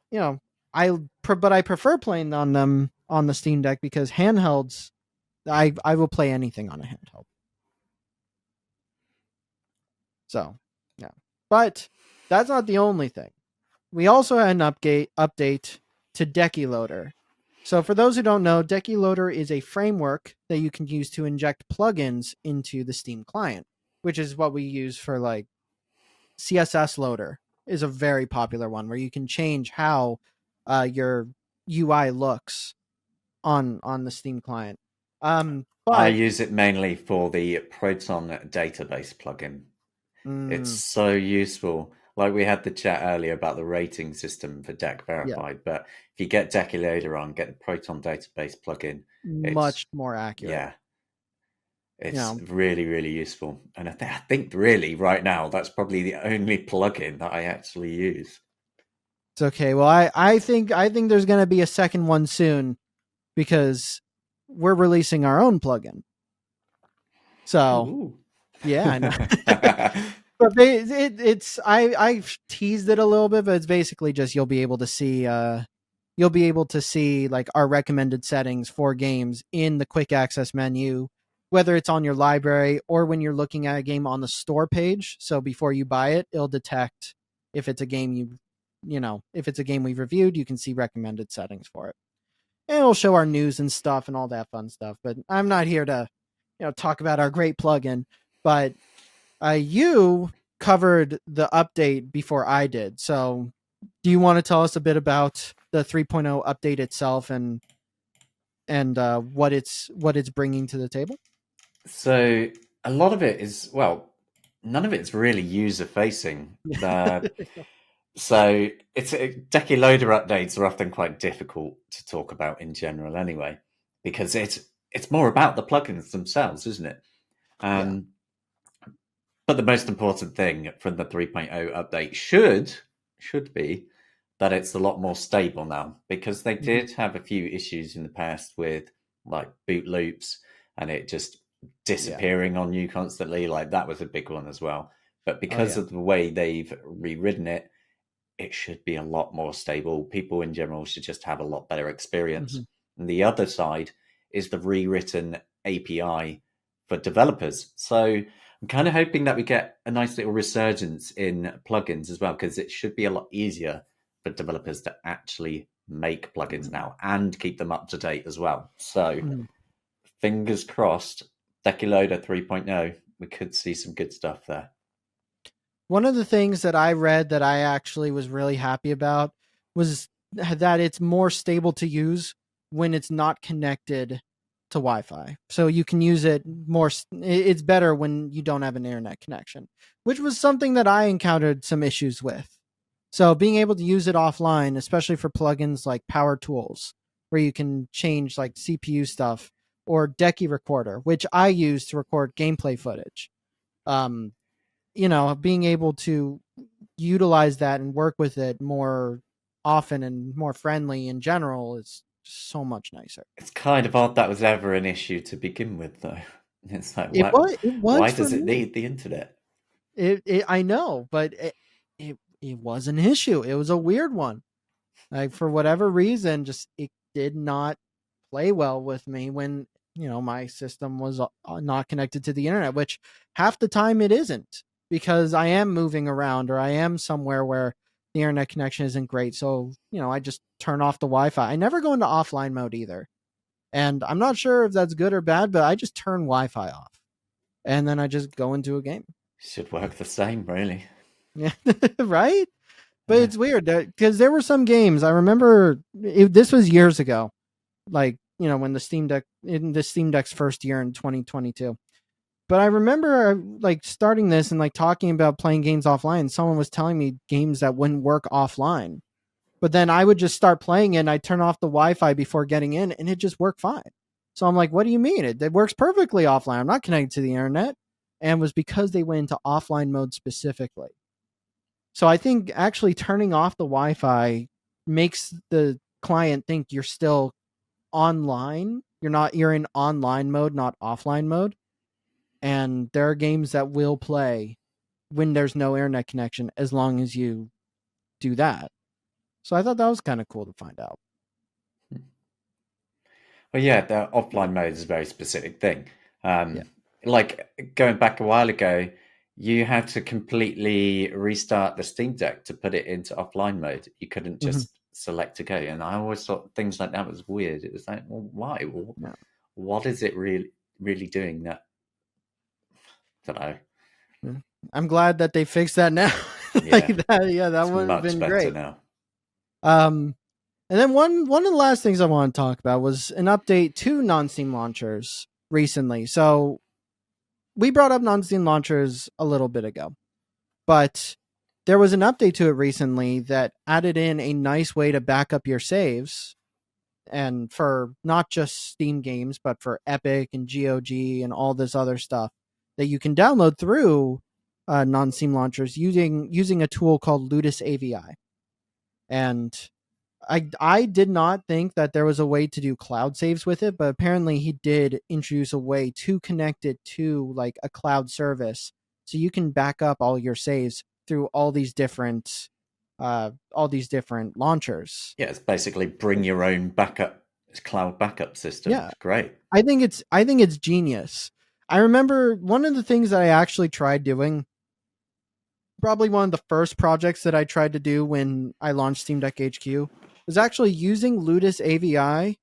I prefer playing on them on the Steam Deck because handhelds, I will play anything on a handheld. So yeah, but that's not the only thing. We also had an update to Decky Loader. So for those who don't know, Decky Loader is a framework that you can use to inject plugins into the Steam client, which is what we use for like CSS Loader is a very popular one where you can change how your UI looks on the Steam client. I But use it mainly for the Proton database plugin. It's mm, so useful. Like we had the chat earlier about the rating system for Deck yeah, Verified, but if you get Decky later on, get the Proton database plugin, it's much more accurate. yeah, You it's know, really really useful. And I think really right now that's probably the only plugin that I actually use. it's okay. Well, I think there's going to be a second one soon because we're releasing our own plugin. So Ooh. yeah, I know. But it's I've teased it a little bit, but it's basically just you'll be able to see like our recommended settings for games in the quick access menu, whether it's on your library or when you're looking at a game on the store page. So before you buy it, it'll detect if it's a game if it's a game we've reviewed, you can see recommended settings for it. And it'll show our news and stuff and all that fun stuff. But I'm not here to, talk about our great plugin. But you covered the update before I did. So do you want to tell us a bit about the 3.0 update itself and what it's bringing to the table? So a lot of it is well, none of it's really user facing. So it's Decky loader updates are often quite difficult to talk about in general, anyway, because it's more about the plugins themselves, isn't it? Yeah. Um, but the most important thing from the 3.0 update should be that it's a lot more stable now, because they Mhm. did have a few issues in the past with like boot loops and it just Yeah. disappearing on you constantly. Like that was a big one as well. But Oh because yeah. of the way they've rewritten it, it should be a lot more stable. People in general should just have a lot better experience. Mhm. And the other side is the rewritten API for developers. So I'm kind of hoping that we get a nice little resurgence in plugins as well, because it should be a lot easier for developers to actually make plugins now and keep them up to date as well. So Mhm. fingers crossed, DekiLoader 3.0, we could see some good stuff there. One of the things that I read that I actually was really happy about was that it's more stable to use when it's not connected to Wi-Fi, so you can use it more. It's better when you don't have an internet connection, which was something that I encountered some issues with. So being able to use it offline, especially for plugins like Power Tools, where you can change like CPU stuff, or Decky Recorder, which I use to record gameplay footage. Um, being able to utilize that and work with it more often and more friendly in general is so much nicer. It's kind of odd that was ever an issue to begin with, though. It's like, It was it was why for does it me. need the internet? I know, but it was an issue. It was a weird one. Like for whatever reason, just it did not play well with me when my system was not connected to the internet, which half the time it isn't, because I am moving around or I am somewhere where the internet connection isn't great. So I just turn off the Wi-Fi. I never go into offline mode either, and I'm not sure if that's good or bad, but I just turn Wi-Fi off and then I just go into a game. Should work the same, really. Yeah, right. But Yeah. it's weird because there were some games I remember. This was years ago, like when the Steam Deck's first year in 2022. But I remember like starting this and like talking about playing games offline. Someone was telling me games that wouldn't work offline, but then I would just start playing it and I turn off the Wi-Fi before getting in, and it just worked fine. So I'm like, what do you mean? It works perfectly offline. I'm not connected to the internet, and it was because they went into offline mode specifically. So I think actually turning off the Wi-Fi makes the client think you're still online. You're in online mode, not offline mode. And there are games that will play when there's no internet connection as long as you do that. So I thought that was kind of cool to find out. Well, yeah, the offline mode is a very specific thing. Yeah. Like going back a while ago, you had to completely restart the Steam Deck to put it into offline mode. You couldn't Mhm. just select to go. And I always thought things like that was weird. It was like, well, why? Well, Yeah. what is it really doing that? I don't know. Yeah. I'm glad that they fixed that now. Like Yeah, that, yeah, that it's would have much been better great. now. Um, and then one of the last things I want to talk about was an update to non-Steam launchers recently. So we brought up non-Steam launchers a little bit ago, but there was an update to it recently that added in a nice way to back up your saves, and for not just Steam games, but for Epic and GOG and all this other stuff that you can download through non-Steam launchers using a tool called Ludus AVI. And I did not think that there was a way to do cloud saves with it, but apparently he did introduce a way to connect it to like a cloud service, so you can back up all your saves through all these different launchers. Yeah, it's basically bring your own backup cloud backup system. Yeah, It's great. I think it's genius. I remember one of the things that I actually tried doing, probably one of the first projects that I tried to do when I launched Steam Deck HQ, was actually using Ludus AVI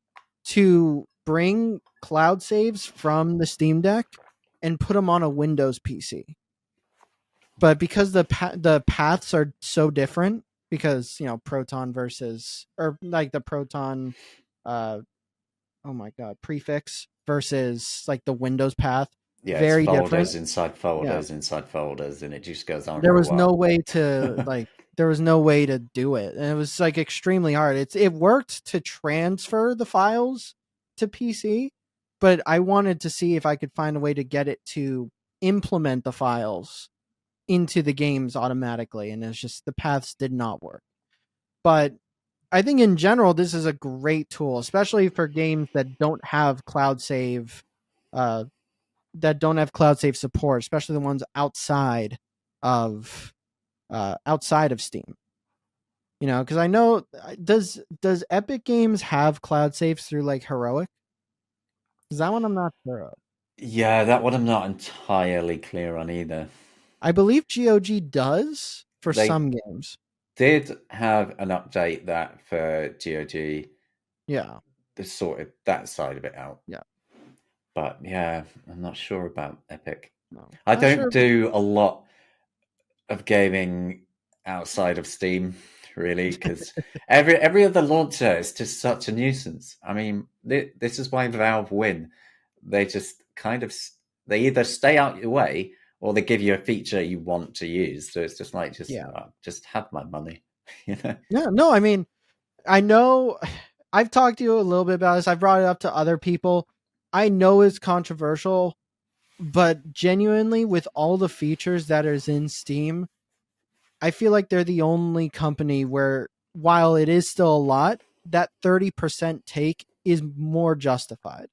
to bring cloud saves from the Steam Deck and put them on a Windows PC. But because the paths are so different, because Proton versus, or like the Proton, uh, oh my god, prefix versus like the Windows path, Yeah, it's very different. folders inside Yeah, folders inside folders, and it just goes on there for a was no while. way to like there was no way to do it, and it was like extremely hard. It worked to transfer the files to PC, but I wanted to see if I could find a way to get it to implement the files into the games automatically, and it's just the paths did not work. But I think in general this is a great tool, especially for games uh that don't have cloud save support, especially the ones of outside of Steam. Because I know, does Epic Games have cloud saves through like Heroic? Is that one I'm not sure of. Yeah, that one I'm not entirely clear on either. I believe GOG does for They some games. did have an update that for GOG Yeah, they sorted that side of it out. yeah, But yeah, I'm not sure about Epic. no, I not don't sure. do a lot of gaming outside of Steam, really, because every other launcher is just such a nuisance. I mean, this is why Valve win. They just kind of they either stay out your way or they give you a feature you want to use. So it's just like Yeah. just have my money, you know. Yeah. No, I mean, I know I've talked to you a little bit about this. I've brought it up to other people. I know it's controversial, but genuinely, with all the features that is in Steam, I feel like they're the only company where, while it is still a lot, that 30% take is more justified.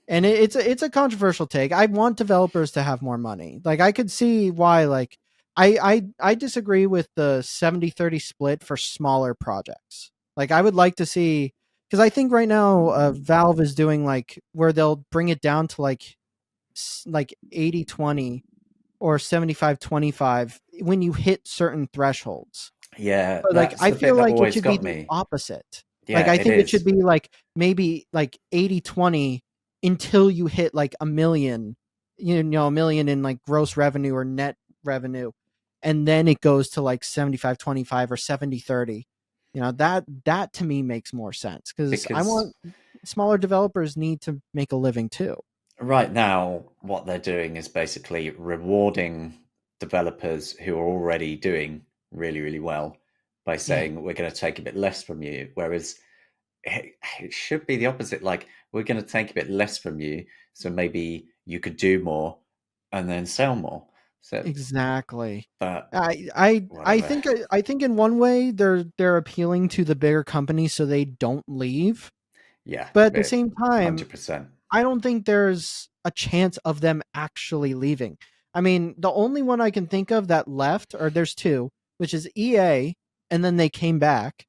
And it's a controversial take. I want developers to have more money. Like, I could see why. Like, I disagree with the 70-30 split for smaller projects. Like, I would like to see, because I think right now Valve is doing like where they'll bring it down to like 80-20 or 75-25 when you hit certain thresholds. Yeah, But like, that's I the bit feel that like it always should be got the me. opposite. Like, Yeah, I it think it should is. be like maybe like 80-20 until you hit like a million, a million in like gross revenue or net revenue. And then it goes to like 75-25 or 70-30. That to me makes more sense, because I Because want smaller developers need to make a living too. right now, what they're doing is basically rewarding developers who are already doing really, really well by Yeah, saying, we're going to take a bit less from you. Whereas it should be the opposite. Like, we're going to take a bit less from you. So maybe you could do more and then sell more. So, exactly. but I whatever. think I think in one way they're appealing to the bigger companies so they don't leave. Yeah, But at the it, same time, 100%. I don't think there's a chance of them actually leaving. I mean, the only one I can think of that left, or there's two, which is EA, and then they came back,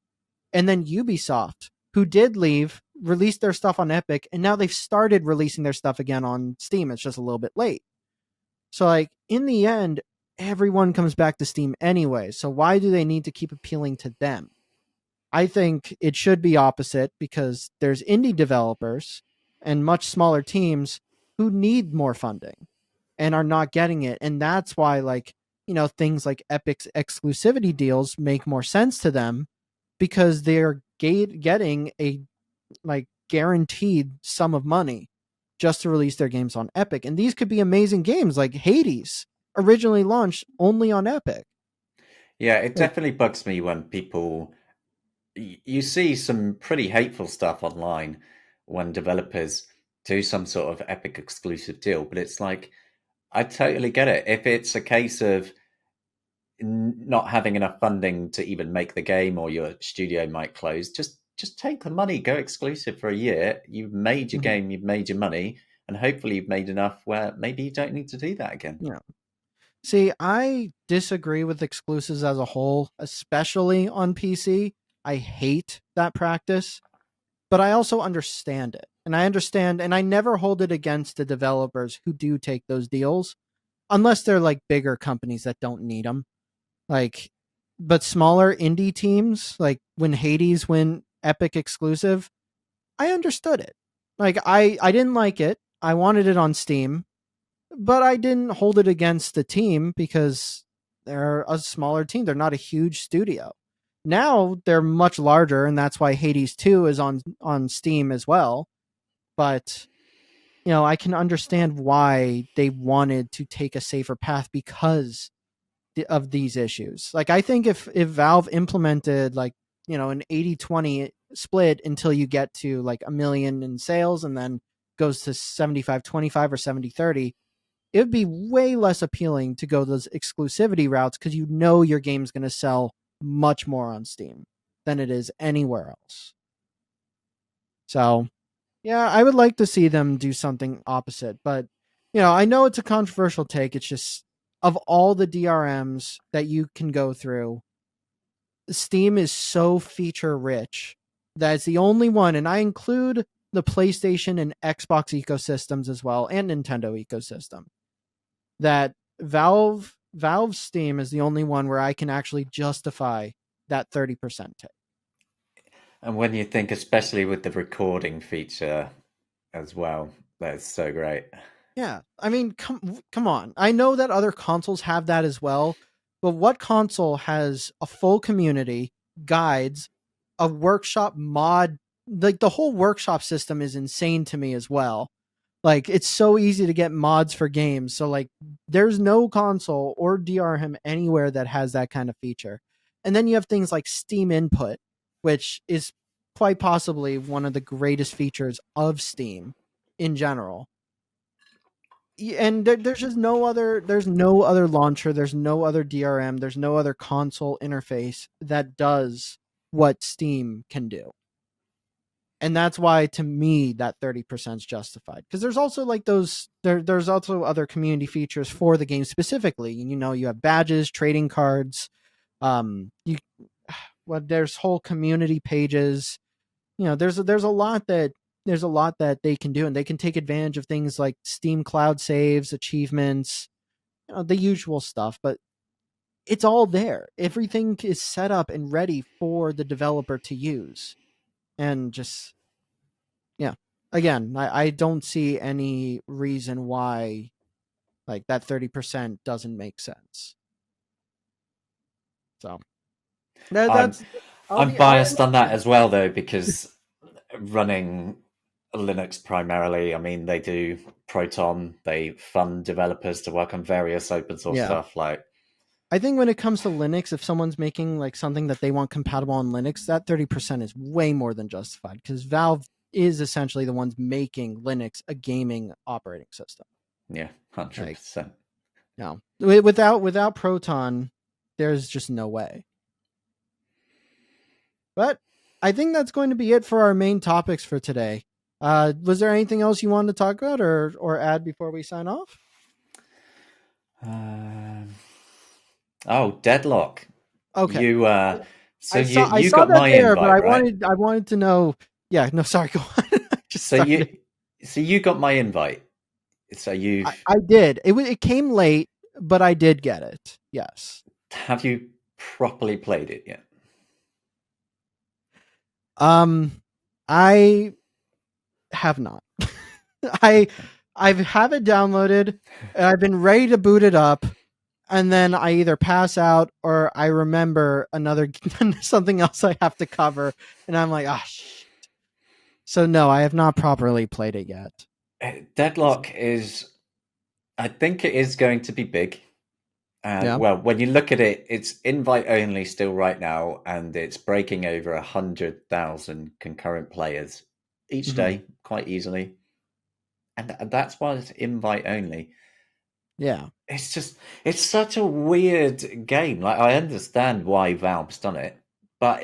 and then Ubisoft, who did leave, released their stuff on Epic, and now they've started releasing their stuff again on Steam. It's just a little bit late. So, like, in the end, everyone comes back to Steam anyway. So why do they need to keep appealing to them? I think it should be opposite, because there's indie developers and much smaller teams who need more funding and are not getting it. And that's why, like, things like Epic's exclusivity deals make more sense to them, because they're getting a like guaranteed sum of money just to release their games on Epic. And these could be amazing games, like Hades, originally launched only on Epic. Yeah, it Like, definitely bugs me when people you see some pretty hateful stuff online when developers do some sort of Epic exclusive deal, but it's like I totally get it. If it's a case of not having enough funding to even make the game, or your studio might close, just take the money, go exclusive for a year. You've made your mhm, game, you've made your money, and hopefully you've made enough where maybe you don't need to do that again. yeah. See, I disagree with exclusives as a whole, especially on PC. I hate that practice, but I also understand it. And I understand, and I never hold it against the developers who do take those deals, unless they're like bigger companies that don't need them. Like, but smaller indie teams, like when Hades went Epic exclusive, I understood it. Like, I didn't like it. I wanted it on Steam, but I didn't hold it against the team, because they're a smaller team. They're not a huge studio. Now they're much larger, and that's why Hades 2 is on Steam as well. But I can understand why they wanted to take a safer path because of these issues. Like, I think if Valve implemented like, an 80-20 split until you get to like a million in sales, and then goes to 75-25 or 70-30, it would be way less appealing to go those exclusivity routes, because your game's going to sell much more on Steam than it is anywhere else. So, yeah, I would like to see them do something opposite, but I know it's a controversial take. It's just, of all the DRMs that you can go through, Steam is so feature rich that it's the only one, and I include the PlayStation and Xbox ecosystems as well, and Nintendo ecosystem, that Valve Steam is the only one where I can actually justify that 30% take. And when you think, especially with the recording feature as well, that's so great. Yeah, I mean, come on. I know that other consoles have that as well, but what console has a full community, guides, a workshop mod? Like the whole workshop system is insane to me as well. Like it's so easy to get mods for games. So like there's no console or DRM anywhere that has that kind of feature. And then you have things like Steam Input, which is quite possibly one of the greatest features of Steam in general. And there's just there's no other launcher, there's no other DRM, there's no other console interface that does what Steam can do. And that's why to me that 30% is justified, because there's also like there's also other community features for the game specifically. You have badges, trading cards, you well, there's whole community pages. There's a lot that they can do, and they can take advantage of things like Steam Cloud saves, achievements, the usual stuff. But it's all there. Everything is set up and ready for the developer to use. And just, yeah, again, I don't see any reason why like that 30% doesn't make sense. So that's I'm biased on that as well, though, because running Linux primarily, I mean, they do Proton, they fund developers to work on various open source stuff. Like, I think when it comes to Linux, if someone's making like something that they want compatible on Linux, that 30% is way more than justified, because Valve is essentially the ones making Linux a gaming operating system. Yeah, 100%. Like, no, without Proton, there's just no way. But I think that's going to be it for our main topics for today. Was there anything else you wanted to talk about or add before we sign off? Deadlock. Okay. You got my invite, right? I wanted to know. Yeah, no, sorry, go on. You got my invite. So I did. It came late, but I did get it. Yes. Have you properly played it yet? I have not. I have it downloaded, and I've been ready to boot it up, and then I either pass out or I remember something else I have to cover, and I'm like, shit. So no, I have not properly played it yet. Deadlock I think it is going to be big. Well, when you look at it, it's invite only still right now, and it's breaking over 100,000 concurrent players each day quite easily. And that's why it's invite only. Yeah. It's such a weird game. Like, I understand why Valve's done it, but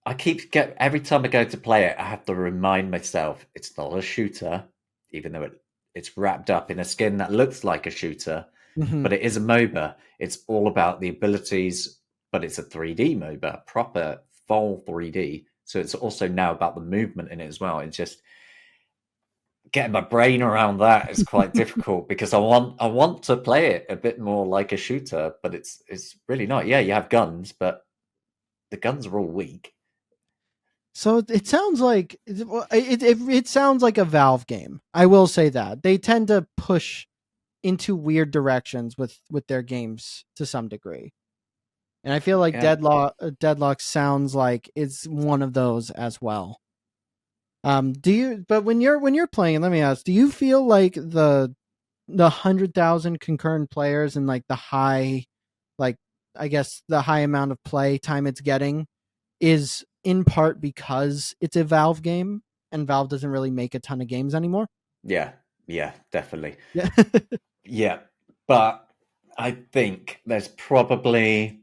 every time I go to play it, I have to remind myself it's not a shooter, even though it's wrapped up in a skin that looks like a shooter. But it is a MOBA. It's all about the abilities, but it's a 3D MOBA, proper full 3D. So it's also now about the movement in it as well. It's just getting my brain around that is quite difficult, because I want to play it a bit more like a shooter, but it's really not. Yeah, you have guns, but the guns are all weak. So it sounds like it sounds like a Valve game. I will say that they tend to push into weird directions with their games to some degree, and I feel like Deadlock sounds like it's one of those as well. But when you're playing, let me ask, do you feel like the 100,000 concurrent players and like the high, like I guess the high amount of play time it's getting is in part because it's a Valve game and Valve doesn't really make a ton of games anymore? Yeah, definitely. Yeah. Yeah, but I think there's probably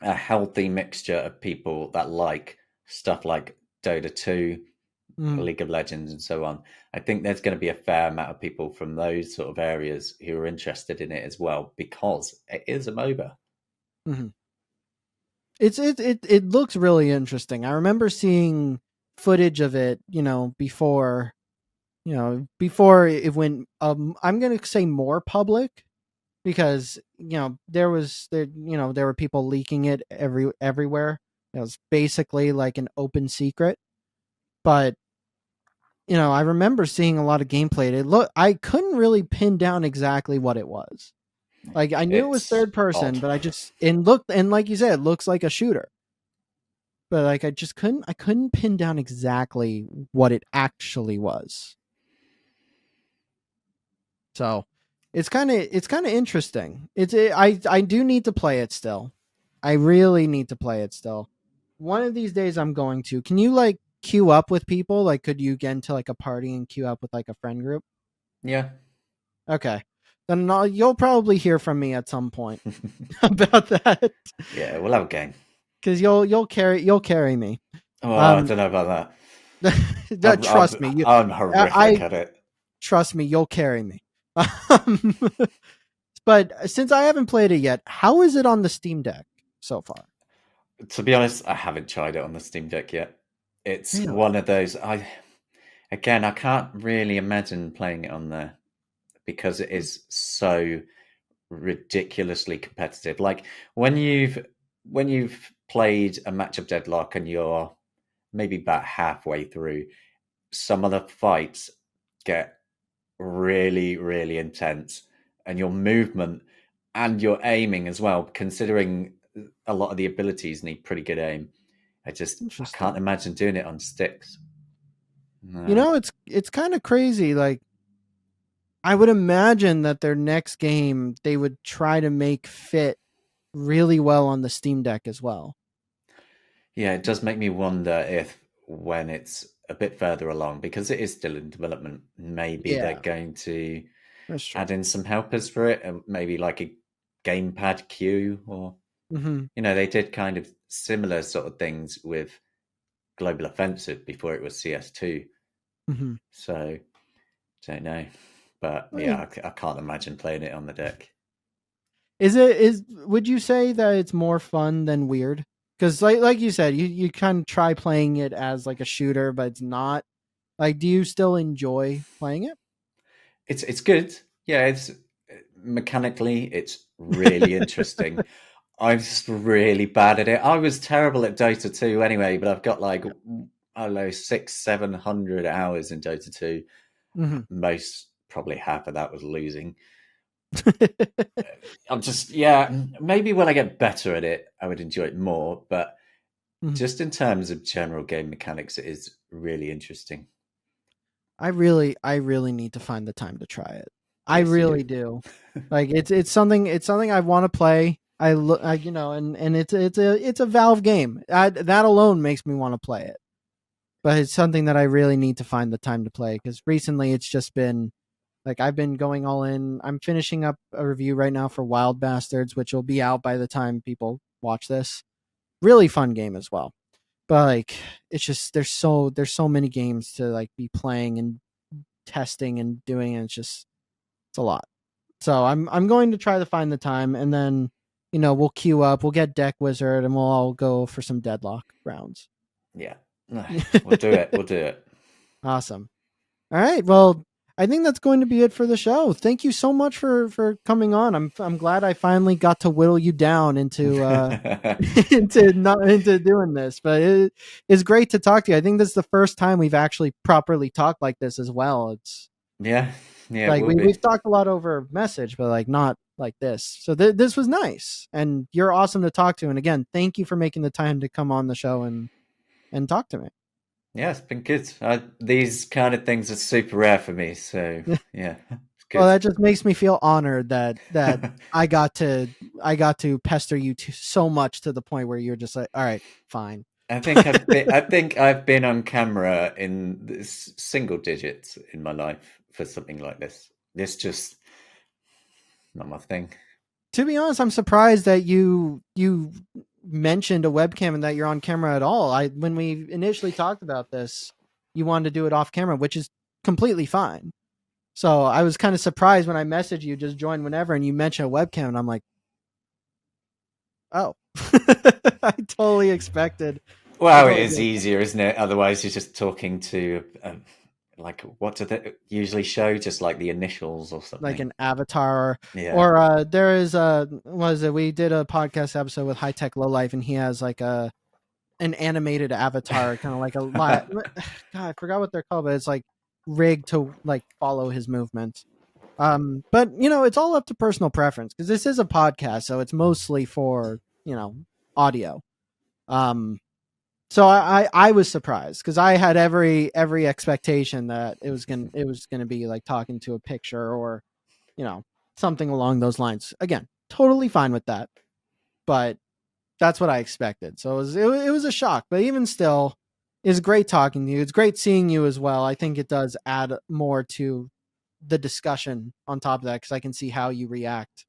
a healthy mixture of people that like stuff like Dota 2, League of Legends, and so on. I think there's going to be a fair amount of people from those sort of areas who are interested in it as well, because it is a MOBA. Mm-hmm. It looks really interesting. I remember seeing footage of it, before it went. I'm going to say more public, because there were people leaking it everywhere. It was basically like an open secret. But I remember seeing a lot of gameplay. I couldn't really pin down exactly what it was. Like I knew it was It's third person, odd. but and like you said, it looks like a shooter. But like I couldn't pin down exactly what it actually was. So it's kind of interesting. I do need to play it still. I really need to play it still. One of these days I'm going to. Can you like queue up with people? Like could you get into like a party and queue up with like a friend group? Yeah. Okay. Then you'll probably hear from me at some point about that Yeah, we'll have a game. cuz you'll carry me. Oh, I Um don't know about that. trust me. I'm horrific I at it. trust me, you'll carry me. Um, but since I haven't played it yet, how is it on the Steam Deck so far? To be honest, I haven't tried it on the Steam Deck yet. It's Really? one of those. I can't really imagine playing it on there because it is so ridiculously competitive. Like when you've played a match of Deadlock and you're maybe about halfway through, some of the fights get really, really intense, and your movement and your aiming as well, considering a lot of the abilities need pretty good aim. I can't Interesting. imagine doing it on sticks. You No. know, it's kind of crazy. Like I would imagine that their next game they would try to make fit really well on the Steam Deck as well. Yeah, it does make me wonder if when it's a bit further along, because it is still in development, maybe they're Yeah, going to that's true. add in some helpers for it, and maybe like a gamepad queue, or Hmm. they did kind of similar sort of things with Global Offensive before it was CS2. Hmm. So don't know, but yeah, I can't imagine playing it on the deck. Is would you say that it's more fun than weird? Because like you said, you kind of try playing it as like a shooter, but it's not. Like, do you still enjoy playing It's good. Yeah, it's mechanically it's really it? interesting. I'm just really bad at it. I was terrible at Dota 2 anyway, but I've got like I don't know 600-700 hours in Dota 2. Hmm. Most probably half of that was losing. I'm just yeah. Maybe when I get better at it, I would enjoy it more. But just in terms of general game mechanics, it is really interesting. I really need to find the time to try it. I Yes, you do. really do. Like it's something I want to play. I look, you know, and it's a Valve game. That alone makes me want to play it. But it's something that I really need to find the time to play because recently it's just been like I've been going all in. I'm finishing up a review right now for Wild Bastards, which will be out by the time people watch this. Really fun game as well. But like it's just there's so many games to like be playing and testing and doing, and it's a lot. So I'm going to try to find the time, and then we'll queue up, we'll get Deck Wizard, and we'll all go for some Deadlock rounds. Yeah, we'll do it. We'll do it. Awesome. All right. Well, I think that's going to be it for the show. Thank you so much for coming on. I'm glad I finally got to whittle you down into into doing this. But it's great to talk to you. I think this is the first time we've actually properly talked like this as well. It's Yeah, yeah, it like will be. we've talked a lot over message, but like not like this. So this was nice, and you're awesome to talk to. And again, thank you for making the time to come on the show and talk to me. Yeah, it's been good. These kind of things are super rare for me, so yeah, it's Well, good. that just makes me feel honored that I got to pester you so much to the point where you're just like, all right, fine. I think I've been on camera in this single digits in my life for something like this. This just not my thing. To be honest, I'm surprised that you mentioned a webcam and that you're on camera at all. I when we initially talked about this, you wanted to do it off camera, which is completely fine. So I was kind of surprised when I messaged you, just join whenever, and you mentioned a webcam, and I'm like, oh, I totally expected. I Well, it totally is did. easier, isn't it? Otherwise, you're just talking to like what do they usually show? Just like the initials or Like something. an avatar, Yeah. or there is a was it we did a podcast episode with High Tech Low Life, and he has like an animated avatar, kind of like a lot. God, I forgot what they're called, but it's like rigged to like follow his movements. But it's all up to personal preference because this is a podcast, so it's mostly for audio. Um, so I was surprised because I had every expectation that it was gonna be like talking to a picture or you know something along those lines. Again, totally fine with that, but that's what I expected. So it was a shock, but even still, it's great talking to you. It's great seeing you as well. I think it does add more to the discussion on top of that because I can see how you react.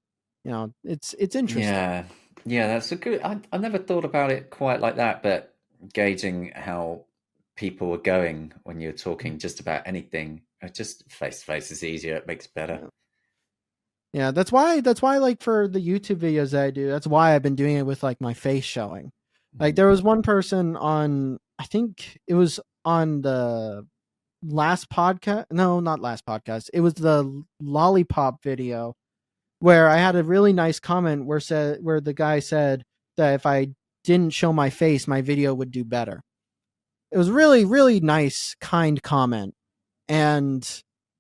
It's interesting. Yeah, yeah, that's a good. I never thought about it quite like that, but gauging how people were going when you're talking just about anything, just face to face is easier. It makes it better. Yeah. Yeah, that's why like for the YouTube videos that I do, that's why I've been doing it with like my face showing. Like there was one person on I think it was on the last podcast. No, not last podcast. It was the lollipop video where I had a really nice comment where the guy said that if I didn't show my face, my video would do better. It was really really nice, kind comment. And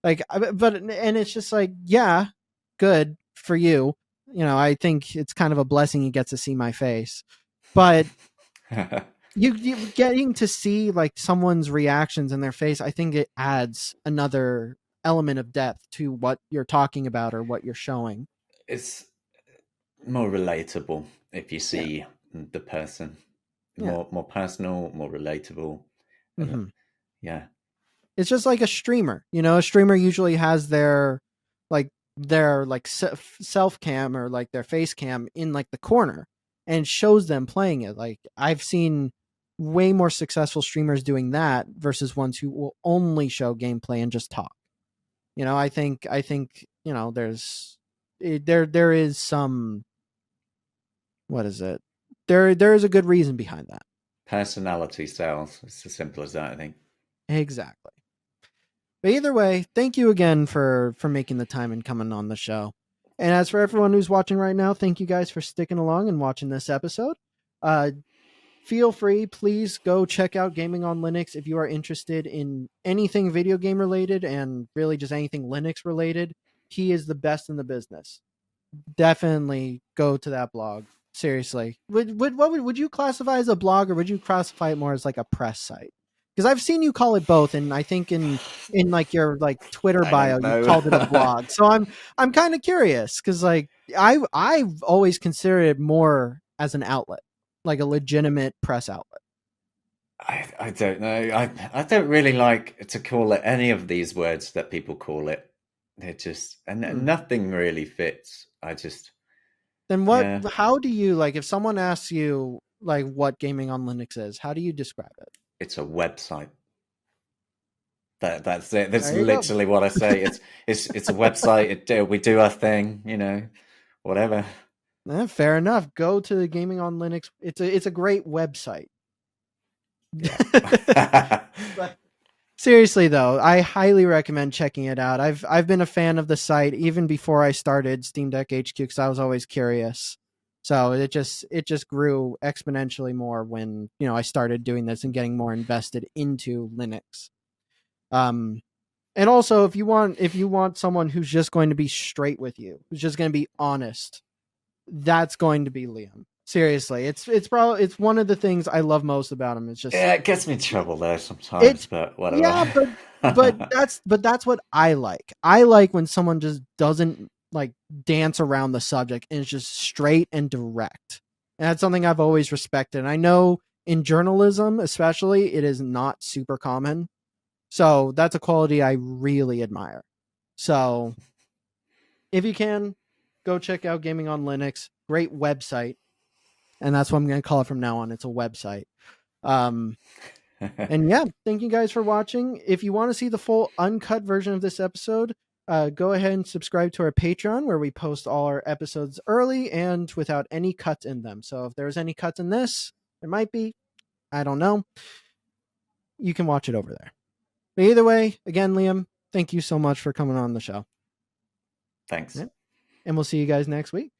but it's just like, yeah, good for you. I think it's kind of a blessing he gets to see my face. But you getting to see like someone's reactions in their face, I think it adds another element of depth to what you're talking about or what you're showing. It's more relatable if you Yeah. see the person. Yeah. More personal, more relatable. And Hmm. yeah, It's just like a streamer. A streamer usually has like their like self cam or like their face cam in like the corner and shows them playing it. Like I've seen way more successful streamers doing that versus ones who will only show gameplay and just talk. I think there is some, what is it? There is a good reason behind that. personality sells. It's as simple as that, I think. Exactly. But either way, thank you again for making the time and coming on the show. And as for everyone who's watching right now, thank you guys for sticking along and watching this episode. Uh, Feel free, please go check out Gaming on Linux if you are interested in anything video game related and really just anything Linux related. He is the best in the business. Definitely go to that blog. Seriously, would you classify as a blog or would you classify it more as like a press site? Because I've seen you call it both, and I think in like your like Twitter I bio don't you know. called it a blog. So I'm kind of curious because like I've always considered it more as an outlet, like a legitimate press outlet. I don't know. I don't really like to call it any of these words that people call it. They're just and Hmm. nothing really fits. I just Then what? yeah. How do you like if someone asks you like what gaming on Linux is? How do you describe it? It's a website. That's it. That's There you go. literally what I say. It's a website. We do our thing. Whatever. Fair enough. Go to the Gaming on Linux. It's a great website. Yeah. But seriously though, I highly recommend checking it out. I've been a fan of the site even before I started Steam Deck HQ because I was always curious. So it just grew exponentially more when I started doing this and getting more invested into Linux. Um, and also if you want someone who's just going to be straight with you, who's just going to be honest, that's going to be Liam. Seriously, it's one of the things I love most about him. It's just Yeah, it gets me in trouble though sometimes, it's but whatever. yeah, but that's what I like. I like when someone just doesn't like dance around the subject and is just straight and direct. And that's something I've always respected. And I know in journalism, especially, it is not super common. So that's a quality I really admire. So if you can, go check out Gaming on Linux. Great website. And that's what I'm going to call it from now on. It's a website. Um, and yeah, thank you guys for watching. If you want to see the full uncut version of this episode, go ahead and subscribe to our Patreon where we post all our episodes early and without any cuts in them. So if there's any cuts in this, there might be. I don't know. You can watch it over there. But either way, again, Liam, thank you so much for coming on the show. Thanks. Yeah. And we'll see you guys next week.